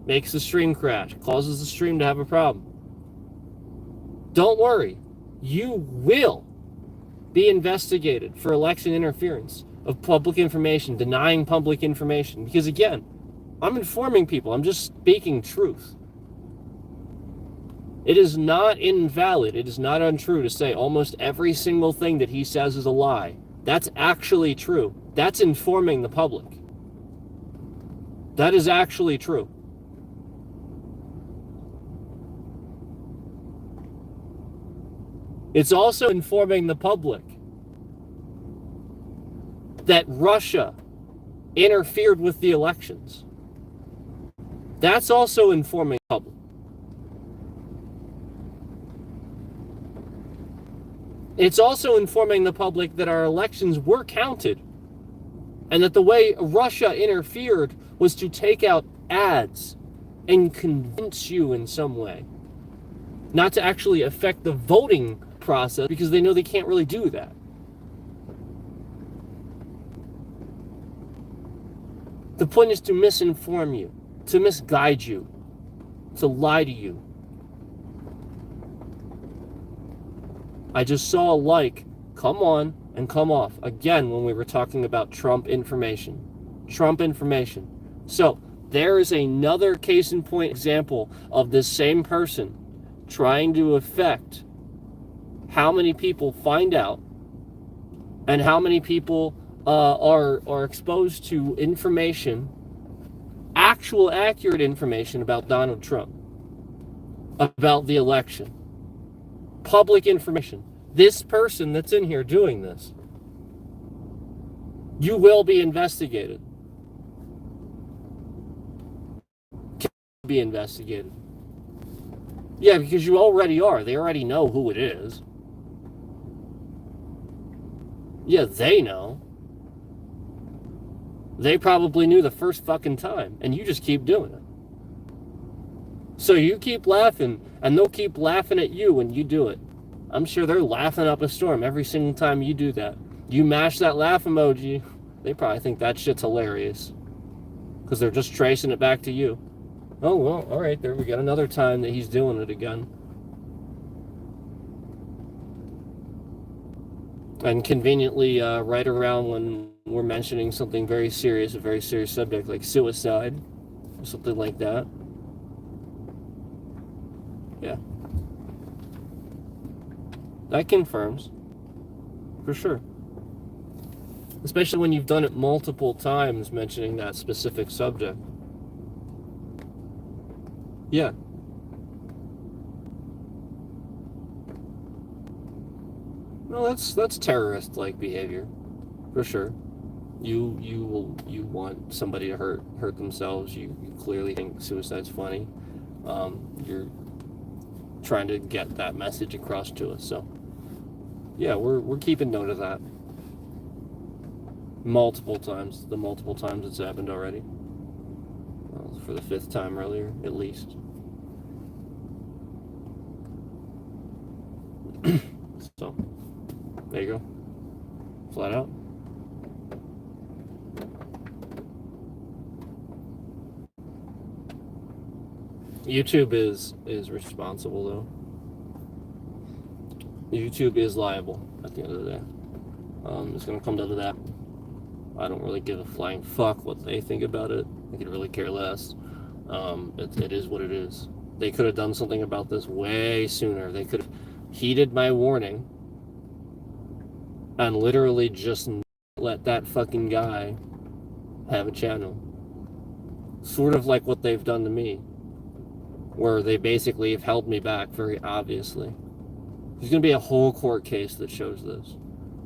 Makes the stream crash. Causes the stream to have a problem. Don't worry. You will be investigated for election interference of public information, denying public information. Because again, I'm informing people. I'm just speaking truth. It is not invalid. It is not untrue to say almost every single thing that he says is a lie. That's actually true. That's informing the public. That is actually true. It's also informing the public that Russia interfered with the elections. That's also informing the public. It's also informing the public that our elections were counted and that the way Russia interfered was to take out ads and convince you in some way, not to actually affect the voting process because they know they can't really do that. The point is to misinform you, to misguide you, to lie to you. I just saw a like come on and come off again when we were talking about Trump information. Trump information. So there is another case in point example of this same person trying to affect how many people find out and how many people are exposed to information, actual accurate information about Donald Trump, about the election, public information. This person that's in here doing this, you will be investigated. Can be investigated. Yeah, because you already are. They already know who it is. Yeah, they know. They probably knew the first fucking time, and you just keep doing it. So you keep laughing, and they'll keep laughing at you when you do it. I'm sure they're laughing up a storm every single time you do that. You mash that laugh emoji, they probably think that shit's hilarious. Because they're just tracing it back to you. Oh, well, all right, there we got another time that he's doing it again. And conveniently, right around when we're mentioning something very serious, a very serious subject like suicide, or something like that. Yeah. That confirms. For sure. Especially when you've done it multiple times mentioning that specific subject. Yeah. No, that's terrorist-like behavior, for sure. You want somebody to hurt themselves. You clearly think suicide's funny. You're trying to get that message across to us. So, yeah, we're keeping note of that. Multiple times. The multiple times it's happened already. Well, for the 5th time earlier, at least. So, there you go. Flat out. YouTube is responsible, though. YouTube is liable at the end of the day. It's going to come down to that. I don't really give a flying fuck what they think about it. I could really care less. It is what it is. They could have done something about this way sooner. They could have heeded my warning and literally just let that fucking guy have a channel. Sort of like what they've done to me, where they basically have held me back very obviously. There's going to be a whole court case that shows this.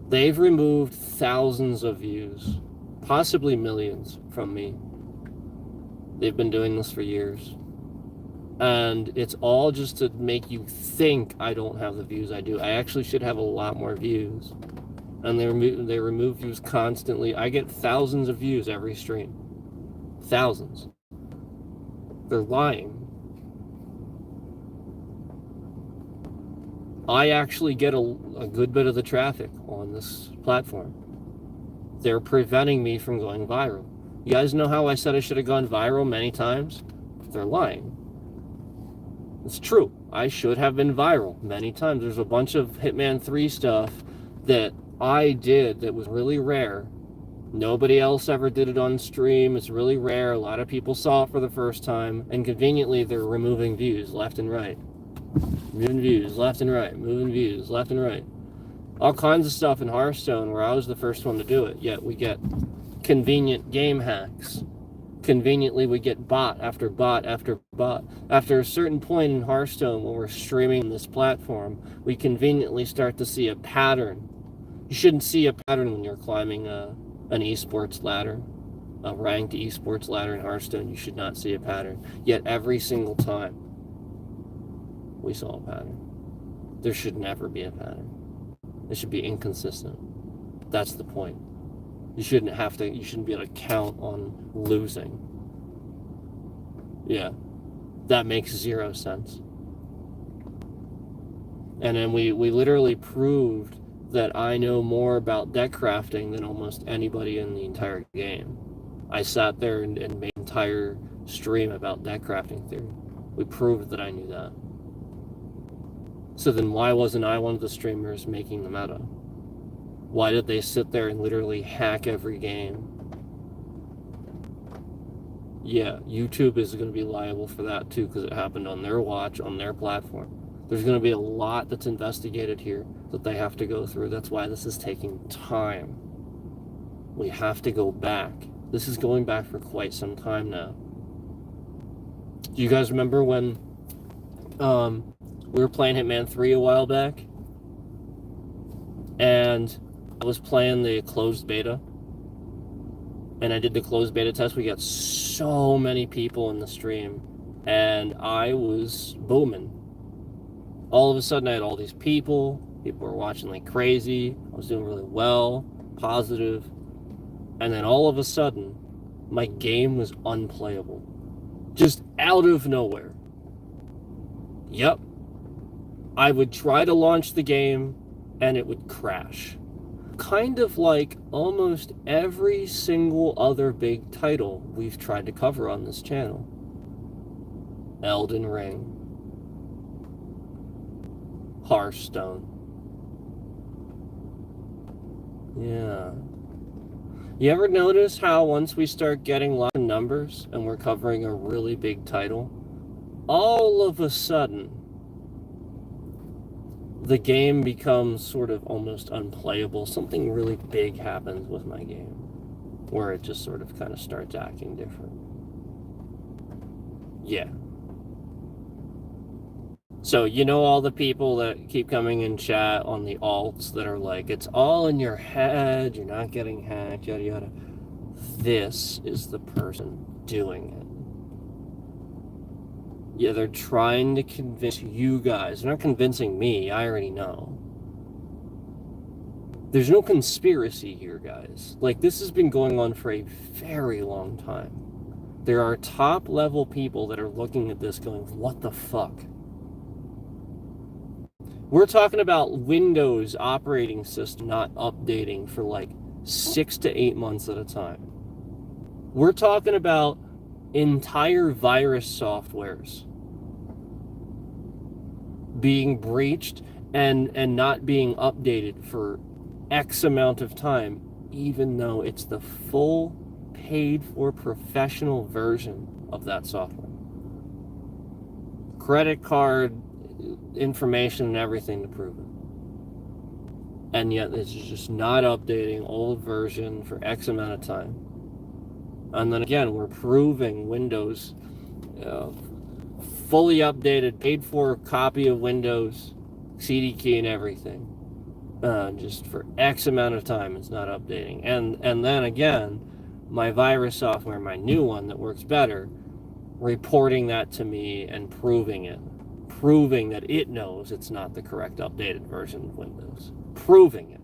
They've removed thousands of views, possibly millions, from me. They've been doing this for years. And it's all just to make you think I don't have the views I do. I actually should have a lot more views. And they remove views constantly. I get thousands of views every stream. Thousands. They're lying. I actually get a good bit of the traffic on this platform. They're preventing me from going viral. You guys know how I said I should have gone viral many times? They're lying. It's true. I should have been viral many times. There's a bunch of Hitman 3 stuff that I did that was really rare. Nobody else ever did it on stream. It's really rare. A lot of people saw it for the first time. And conveniently, they're removing views left and right. Moving views left and right. Moving views left and right. All kinds of stuff in Hearthstone where I was the first one to do it. Yet we get convenient game hacks. Conveniently, we get bot after bot after bot. After a certain point in Hearthstone, when we're streaming this platform, we conveniently start to see a pattern. You shouldn't see a pattern when you're climbing an esports ladder, a ranked esports ladder in Hearthstone. You should not see a pattern. Yet every single time, we saw a pattern. There should never be a pattern. It should be inconsistent. That's the point. You shouldn't be able to count on losing. Yeah. That makes zero sense. And then we literally proved that I know more about deck crafting than almost anybody in the entire game. I sat there and made an entire stream about deck crafting theory. We proved that I knew that. So then why wasn't I one of the streamers making the meta? Why did they sit there and literally hack every game? Yeah, YouTube is going to be liable for that too, because it happened on their watch, on their platform. There's going to be a lot that's investigated here that they have to go through. That's why this is taking time. We have to go back. This is going back for quite some time now. Do you guys remember when we were playing Hitman 3 a while back? And I was playing the closed beta. And I did the closed beta test. We got so many people in the stream. And I was booming. All of a sudden, I had all these people. People were watching like crazy. I was doing really well, positive. And then all of a sudden, my game was unplayable. Just out of nowhere. Yep. I would try to launch the game, and it would crash. Kind of like almost every single other big title we've tried to cover on this channel. Elden Ring. Hearthstone. Yeah. You ever notice how once we start getting lots of numbers and we're covering a really big title, all of a sudden the game becomes sort of almost unplayable. Something really big happens with my game where it just sort of kind of starts acting different. Yeah. So, you know, all the people that keep coming in chat on the alts that are like, it's all in your head, you're not getting hacked, yada yada. This is the person doing it. Yeah, they're trying to convince you guys. They're not convincing me, I already know. There's no conspiracy here, guys. Like, this has been going on for a very long time. There are top level people that are looking at this going, what the fuck? We're talking about Windows operating system not updating for like 6 to 8 months at a time. We're talking about entire virus softwares being breached and not being updated for X amount of time, even though it's the full paid for professional version of that software. Credit card information and everything to prove it. And yet it's just not updating old version for X amount of time. And then again, we're proving Windows fully updated, paid for copy of Windows, CD key and everything. Just for X amount of time it's not updating. And then again, my virus software, my new one that works better, reporting that to me and proving it. Proving that it knows it's not the correct updated version of Windows. Proving it.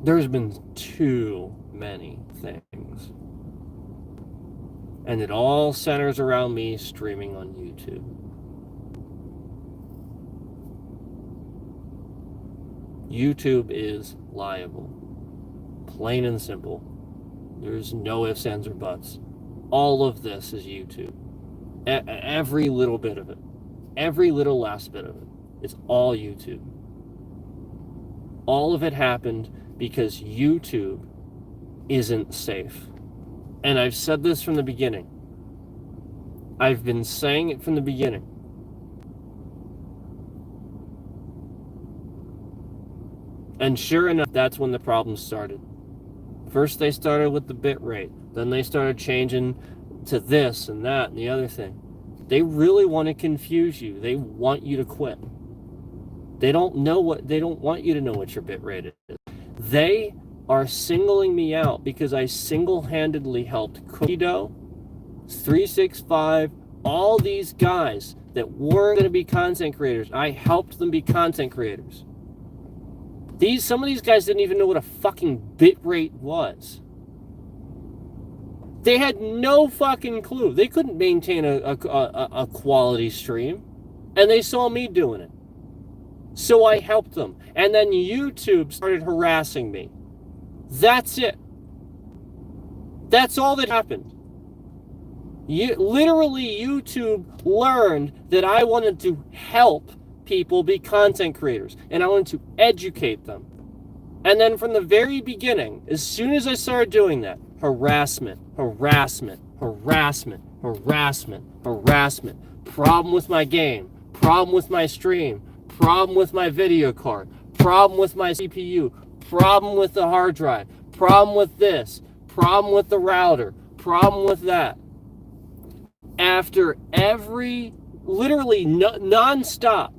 There's been too many things. And it all centers around me streaming on YouTube. YouTube is liable. Plain and simple. There's no ifs, ands, or buts. All of this is YouTube. Every little bit of it. Every little last bit of it. It's all YouTube. All of it happened because YouTube isn't safe. And I've said this from the beginning. I've been saying it from the beginning. And sure enough, that's when the problem started. First they started with the bit rate. Then they started changing to this and that and the other thing. They really want to confuse you. They want you to quit. They don't want you to know what your bit rate is. They are singling me out because I single-handedly helped Cookie Dough, 365, all these guys that weren't going to be content creators. I helped them be content creators. Some of these guys didn't even know what a fucking bit rate was. They had no fucking clue. They couldn't maintain a quality stream. And they saw me doing it. So I helped them. And then YouTube started harassing me. That's it. That's all that happened. Literally, YouTube learned that I wanted to help people be content creators. And I wanted to educate them. And then from the very beginning, as soon as I started doing that, harassment, harassment, harassment, harassment, harassment, problem with my game, problem with my stream, problem with my video card, problem with my CPU, problem with the hard drive, problem with this, problem with the router, problem with that. After every, literally non-stop,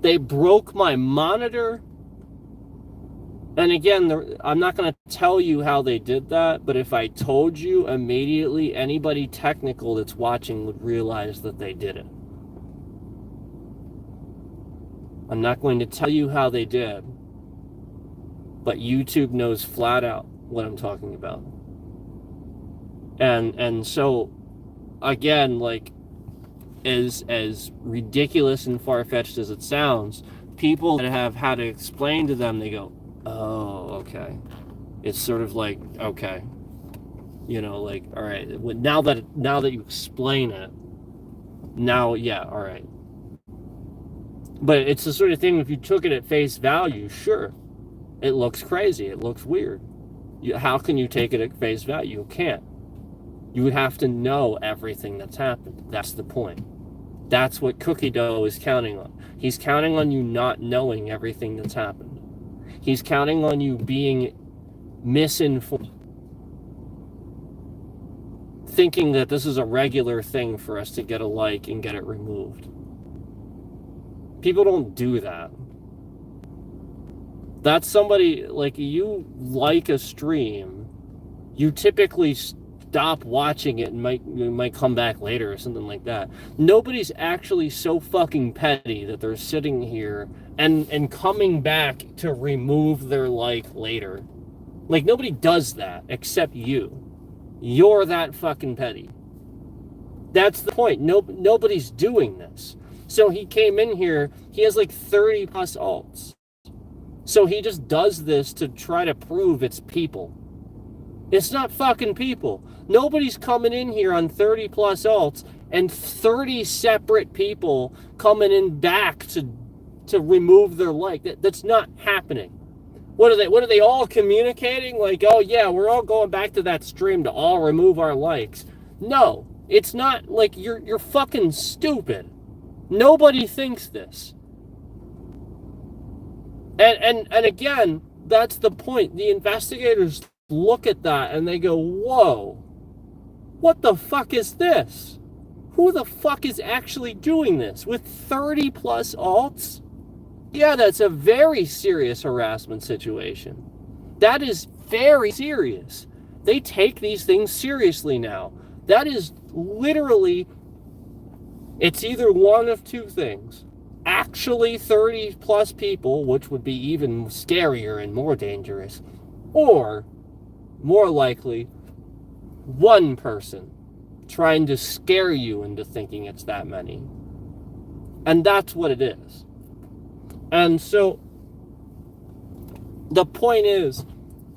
they broke my monitor. And again, I'm not going to tell you how they did that, but if I told you, immediately anybody technical that's watching would realize that they did it. I'm not going to tell you how they did, but YouTube knows flat out what I'm talking about. And so, again, like, as ridiculous and far-fetched as it sounds, people that have had to explain to them, they go, oh, okay. It's sort of like, okay, you know, like, all right, now that you explain it, now, yeah, all right. But it's the sort of thing, if you took it at face value, sure, it looks crazy, it looks weird. How can you take it at face value? You can't. You would have to know everything that's happened. That's the point. That's what Cookie Dough is counting on. He's counting on you not knowing everything that's happened. He's counting on you being misinformed. Thinking that this is a regular thing for us to get a like and get it removed. People don't do that. That's somebody, like, you like a stream, you typically stop watching it and might come back later or something like that. Nobody's actually so fucking petty that they're sitting here and coming back to remove their like later. Like, nobody does that except you. You're that fucking petty. That's the point. Nobody's doing this. So he came in here, he has like 30 plus alts. So he just does this to try to prove it's people. It's not fucking people. Nobody's coming in here on 30 plus alts and 30 separate people coming in back to remove their like. That's not happening. What are they all communicating? Like, oh yeah, we're all going back to that stream to all remove our likes. No, it's not. Like, you're fucking stupid. Nobody thinks this. And again, that's the point. The investigators look at that and they go, whoa, what the fuck is this? Who the fuck is actually doing this with 30 plus alts? Yeah, that's a very serious harassment situation. That is very serious. They take these things seriously now. That is literally, it's either one of two things. Actually 30 plus people, which would be even scarier and more dangerous, or more likely one person trying to scare you into thinking it's that many. And that's what it is. And so the point is,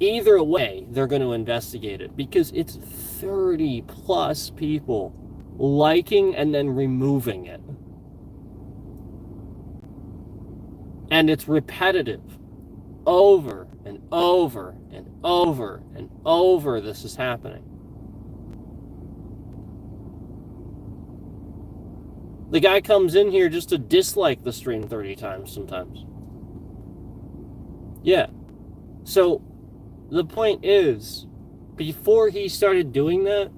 either way, they're going to investigate it, because it's 30 plus people liking and then removing it. And it's repetitive. Over and over and over and over this is happening. The guy comes in here just to dislike the stream 30 times sometimes. Yeah. So the point is, before he started doing that,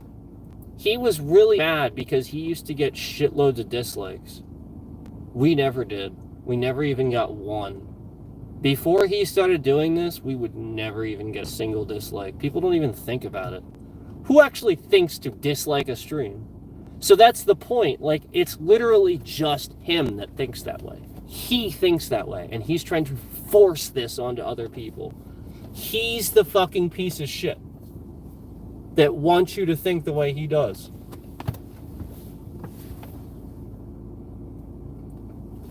he was really mad because he used to get shitloads of dislikes. We never did. We never even got one. Before he started doing this, we would never even get a single dislike. People don't even think about it. Who actually thinks to dislike a stream? So that's the point. Like, it's literally just him that thinks that way. He thinks that way, and he's trying to force this onto other people. He's the fucking piece of shit. that wants you to think the way he does.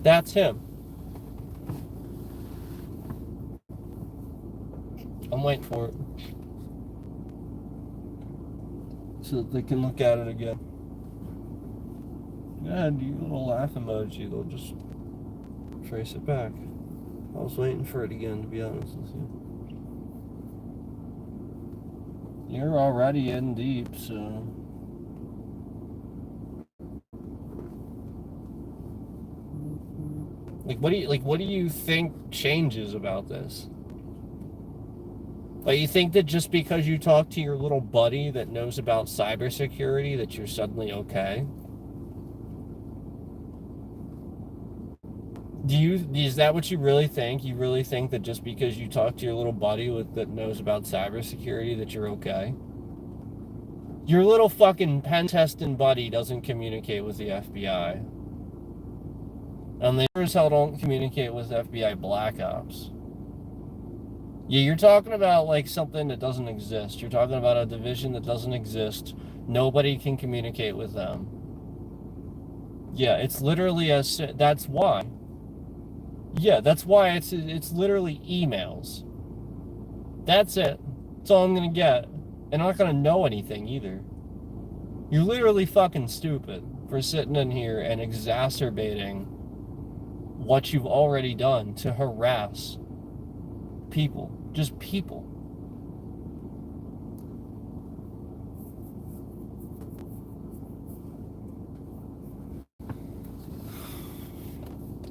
That's him. I'm waiting for it so that they can look at it again. Yeah, do you little laugh emoji, they'll just trace it back. I was waiting for it again, to be honest with you. You're already in deep, so... What do you think changes about this? Like, you think that just because you talk to your little buddy that knows about cybersecurity that you're suddenly okay? Is that what you really think? You really think that just because you talk to your little buddy that knows about cybersecurity that you're okay? Your little fucking pen testing buddy doesn't communicate with the FBI. And they sure as hell don't communicate with FBI Black Ops. Yeah, you're talking about like something that doesn't exist. You're talking about a division that doesn't exist. Nobody can communicate with them. Yeah, it's literally that's why. Yeah, that's why it's literally emails. That's it. That's all I'm gonna get. And I'm not gonna know anything either. You're literally fucking stupid for sitting in here and exacerbating what you've already done to harass people. Just people.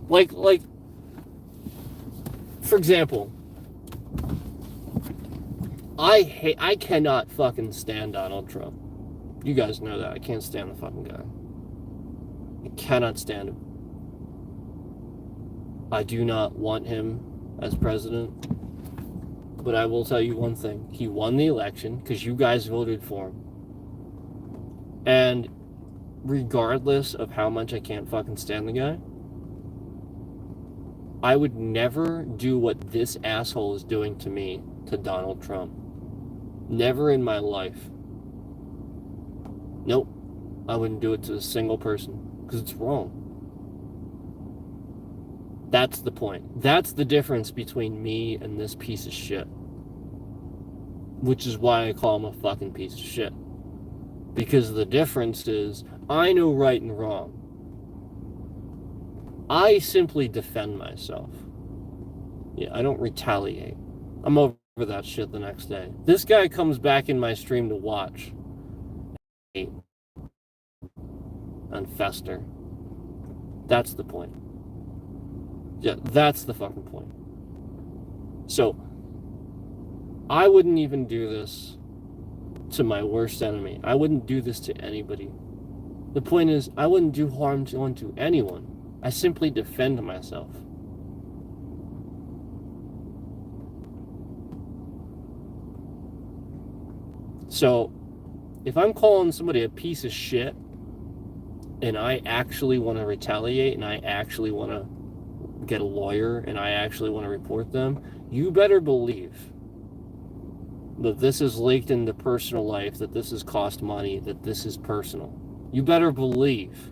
Like, for example, I cannot fucking stand Donald Trump. You guys know that. I can't stand the fucking guy. I cannot stand him. I do not want him as president. But I will tell you one thing. He won the election because you guys voted for him. And regardless of how much I can't fucking stand the guy, I would never do what this asshole is doing to me to Donald Trump. Never in my life. Nope. I wouldn't do it to a single person because it's wrong. That's the point. That's the difference between me and this piece of shit. Which is why I call him a fucking piece of shit. Because the difference is, I know right and wrong. I simply defend myself. Yeah, I don't retaliate. I'm over that shit the next day. This guy comes back in my stream to watch. And fester. That's the point. Yeah, that's the fucking point. So, I wouldn't even do this to my worst enemy. I wouldn't do this to anybody. The point is, I wouldn't do harm to anyone. I simply defend myself. So, if I'm calling somebody a piece of shit, and I actually want to retaliate, and I actually want to get a lawyer, and I actually want to report them, you better believe that this is leaked into personal life, that this has cost money, that this is personal. You better believe.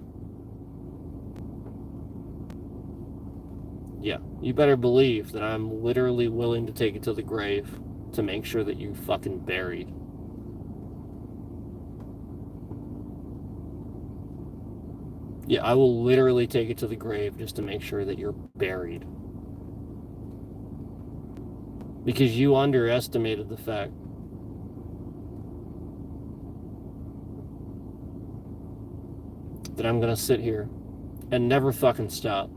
Yeah, you better believe that I'm literally willing to take it to the grave to make sure that you fucking buried. Yeah, I will literally take it to the grave just to make sure that you're buried. Because you underestimated the fact that I'm gonna sit here and never fucking stop.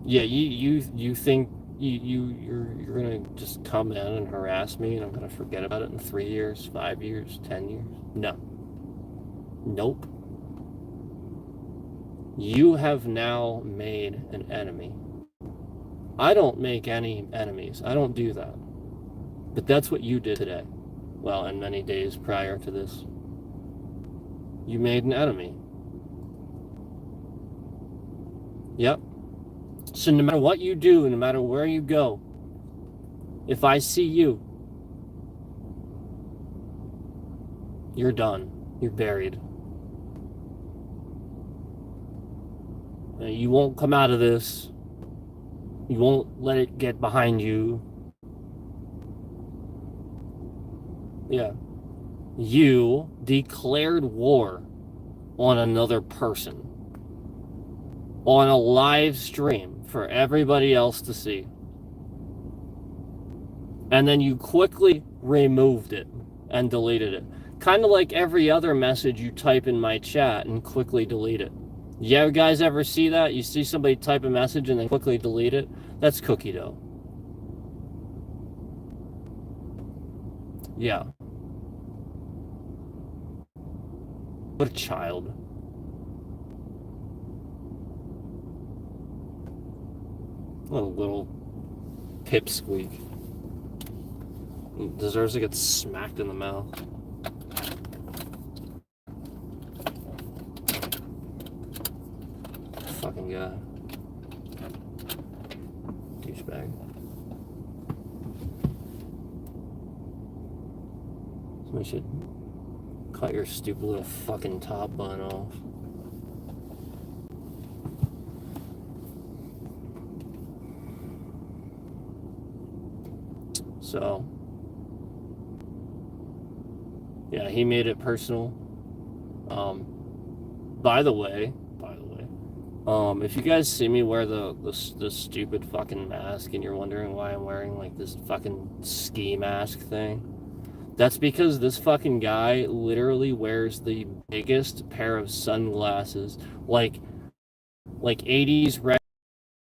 Yeah, you think you're gonna just come in and harass me and I'm gonna forget about it in 3 years, 5 years, 10 years? No. Nope. You have now made an enemy. I don't make any enemies. I don't do that. But that's what you did today. Well, and many days prior to this. You made an enemy. Yep. So no matter what you do, no matter where you go, if I see you You're done. You're buried. You won't come out of this. You won't let it get behind you. Yeah. You declared war on another person on a live stream for everybody else to see. And then you quickly removed it and deleted it. Kind of like every other message you type in my chat and quickly delete it. You guys ever see that? You see somebody type a message and then quickly delete it? That's cookie dough. Yeah. What a child. What a little pipsqueak. Deserves to get smacked in the mouth. Fucking guy. Douchebag. Somebody should cut your stupid little fucking top bun off. So, yeah, he made it personal. By the way, if you guys see me wear the stupid fucking mask and you're wondering why I'm wearing like this fucking ski mask thing, that's because this fucking guy literally wears the biggest pair of sunglasses, like 80s red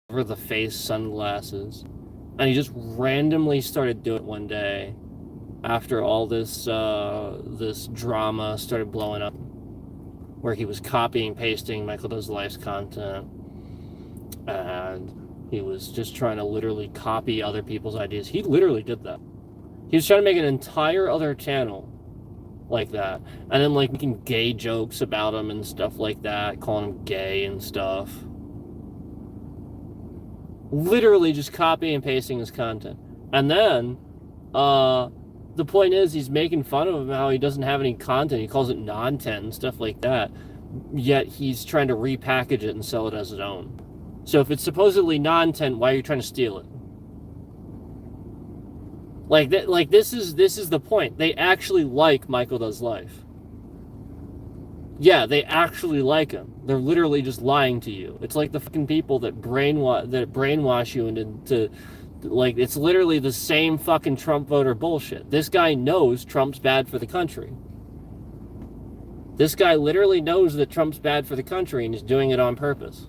over the face sunglasses, and he just randomly started doing it one day after all this this drama started blowing up, where he was copying pasting Michael Does Life's content, and he was just trying to literally copy other people's ideas. He literally did that. He was trying to make an entire other channel like that, and then like making gay jokes about him and stuff like that, calling him gay and stuff. Literally just copying and pasting his content. And then the point is, he's making fun of him how he doesn't have any content. He calls it non-tent and stuff like that. Yet he's trying to repackage it and sell it as his own. So if it's supposedly non-tent, why are you trying to steal it? This is the point. They actually like Michael Does Life. Yeah, they actually like him. They're literally just lying to you. It's like the fucking people that brainwash you into like, it's literally the same fucking Trump voter bullshit. This guy knows Trump's bad for the country. This guy literally knows that Trump's bad for the country and is doing it on purpose.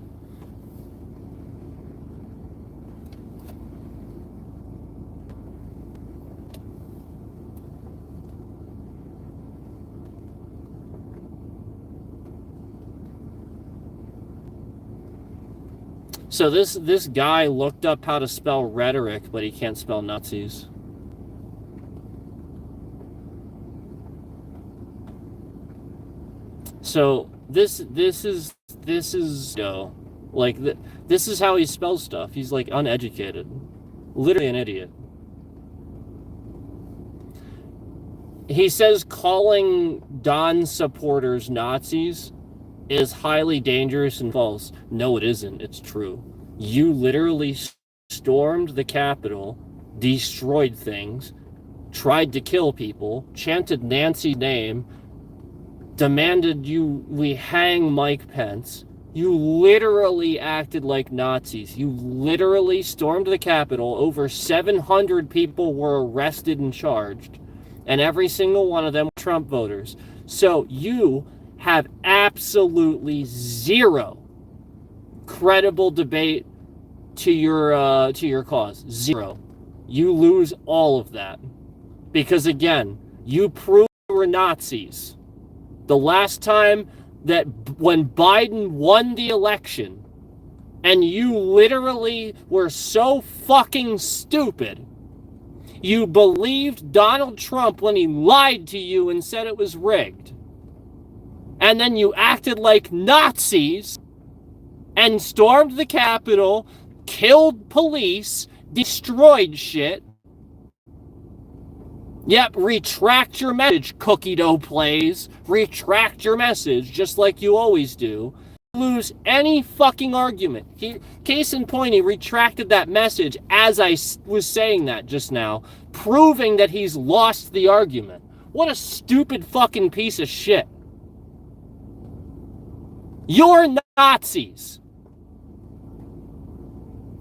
So this guy looked up how to spell rhetoric, but he can't spell Nazis. So this is this is how he spells stuff. He's like uneducated, literally an idiot. He says calling Don supporters Nazis is highly dangerous and false. No, it isn't. It's true. You literally stormed the Capitol, destroyed things, tried to kill people, chanted Nancy's name, demanded we hang Mike Pence. You literally acted like Nazis. You literally stormed the Capitol. Over 700 people were arrested and charged, and every single one of them were Trump voters. So you have absolutely zero credible debate to your cause. Zero. You lose all of that. Because again, you proved you were Nazis. The last time that when Biden won the election, and you literally were so fucking stupid, you believed Donald Trump when he lied to you and said it was rigged. And then you acted like Nazis and stormed the Capitol, killed police, destroyed shit. Yep, retract your message, Cookie Dough Plays. Retract your message, just like you always do. Lose any fucking argument. Case in point, he retracted that message as I was saying that just now, proving that he's lost the argument. What a stupid fucking piece of shit. You're Nazis.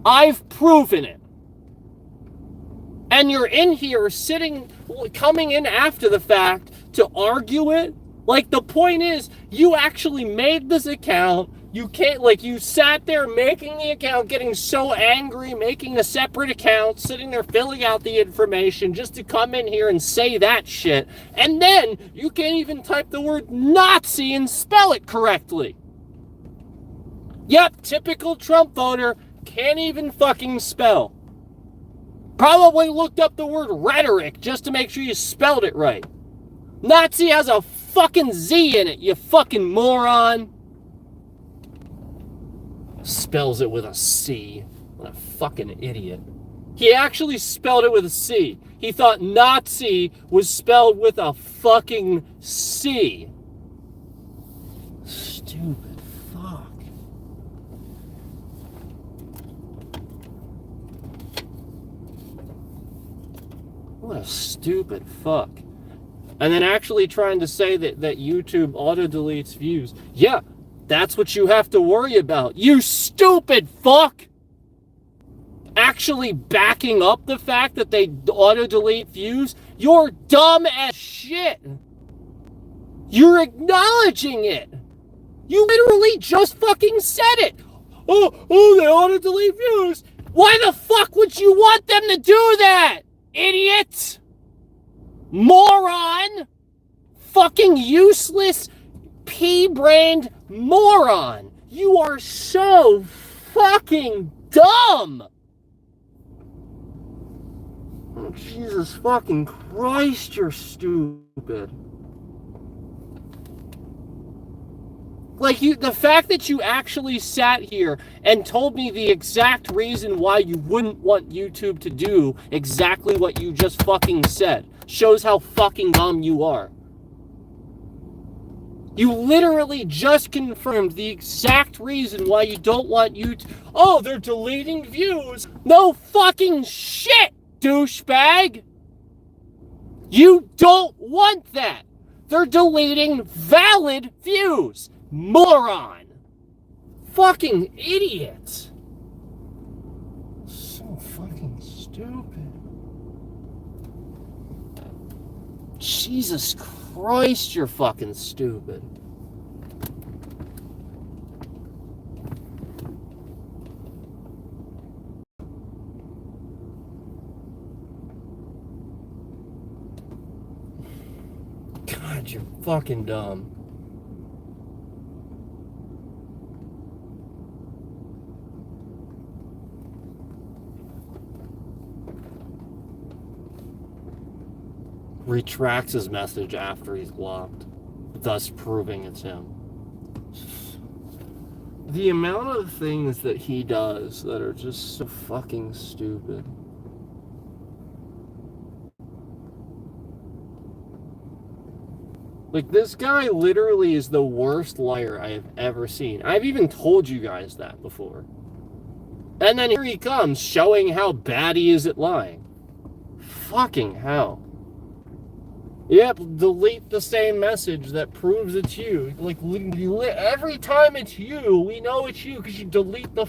I've proven it. And you're in here coming in after the fact to argue it? Like, the point is, you actually made this account. You can't, like, you sat there making the account, getting so angry, making a separate account, sitting there filling out the information just to come in here and say that shit. And then you can't even type the word Nazi and spell it correctly. Yep, typical Trump voter, can't even fucking spell. Probably looked up the word rhetoric just to make sure you spelled it right. Nazi has a fucking Z in it, you fucking moron. Spells it with a C. What a fucking idiot. He actually spelled it with a C. He thought Nazi was spelled with a fucking C. Stupid fuck. What a stupid fuck. And then actually trying to say that YouTube auto-deletes views. Yeah, that's what you have to worry about. You stupid fuck! Actually backing up the fact that they auto-delete views? You're dumb as shit! You're acknowledging it! You literally just fucking said it! Oh, they auto-delete views! Why the fuck would you want them to do that? Idiot! Moron! Fucking useless pea-brained moron! You are so fucking dumb! Oh, Jesus fucking Christ, you're stupid. Like, the fact that you actually sat here and told me the exact reason why you wouldn't want YouTube to do exactly what you just fucking said shows how fucking dumb you are. You literally just confirmed the exact reason why you don't want YouTube. Oh, they're deleting views. No fucking shit, douchebag. You don't want that. They're deleting valid views. Moron! Fucking idiot! So fucking stupid. Jesus Christ, you're fucking stupid. God, you're fucking dumb. Retracts his message after he's blocked, thus proving it's him. The amount of things that he does that are just so fucking stupid. Like, this guy literally is the worst liar I have ever seen. I've even told you guys that before. And then here he comes, showing how bad he is at lying. Fucking hell. Yep, delete the same message that proves it's you. Like, every time it's you, we know it's you because you delete the...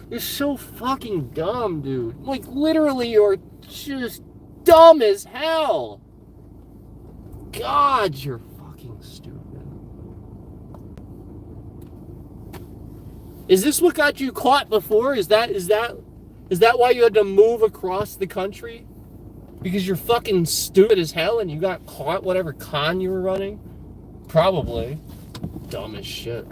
You're so fucking dumb, dude. Like, literally, you're just dumb as hell. God, you're fucking stupid. Is this what got you caught before? Is that why you had to move across the country? Because you're fucking stupid as hell and you got caught whatever con you were running? Probably. Dumb as shit.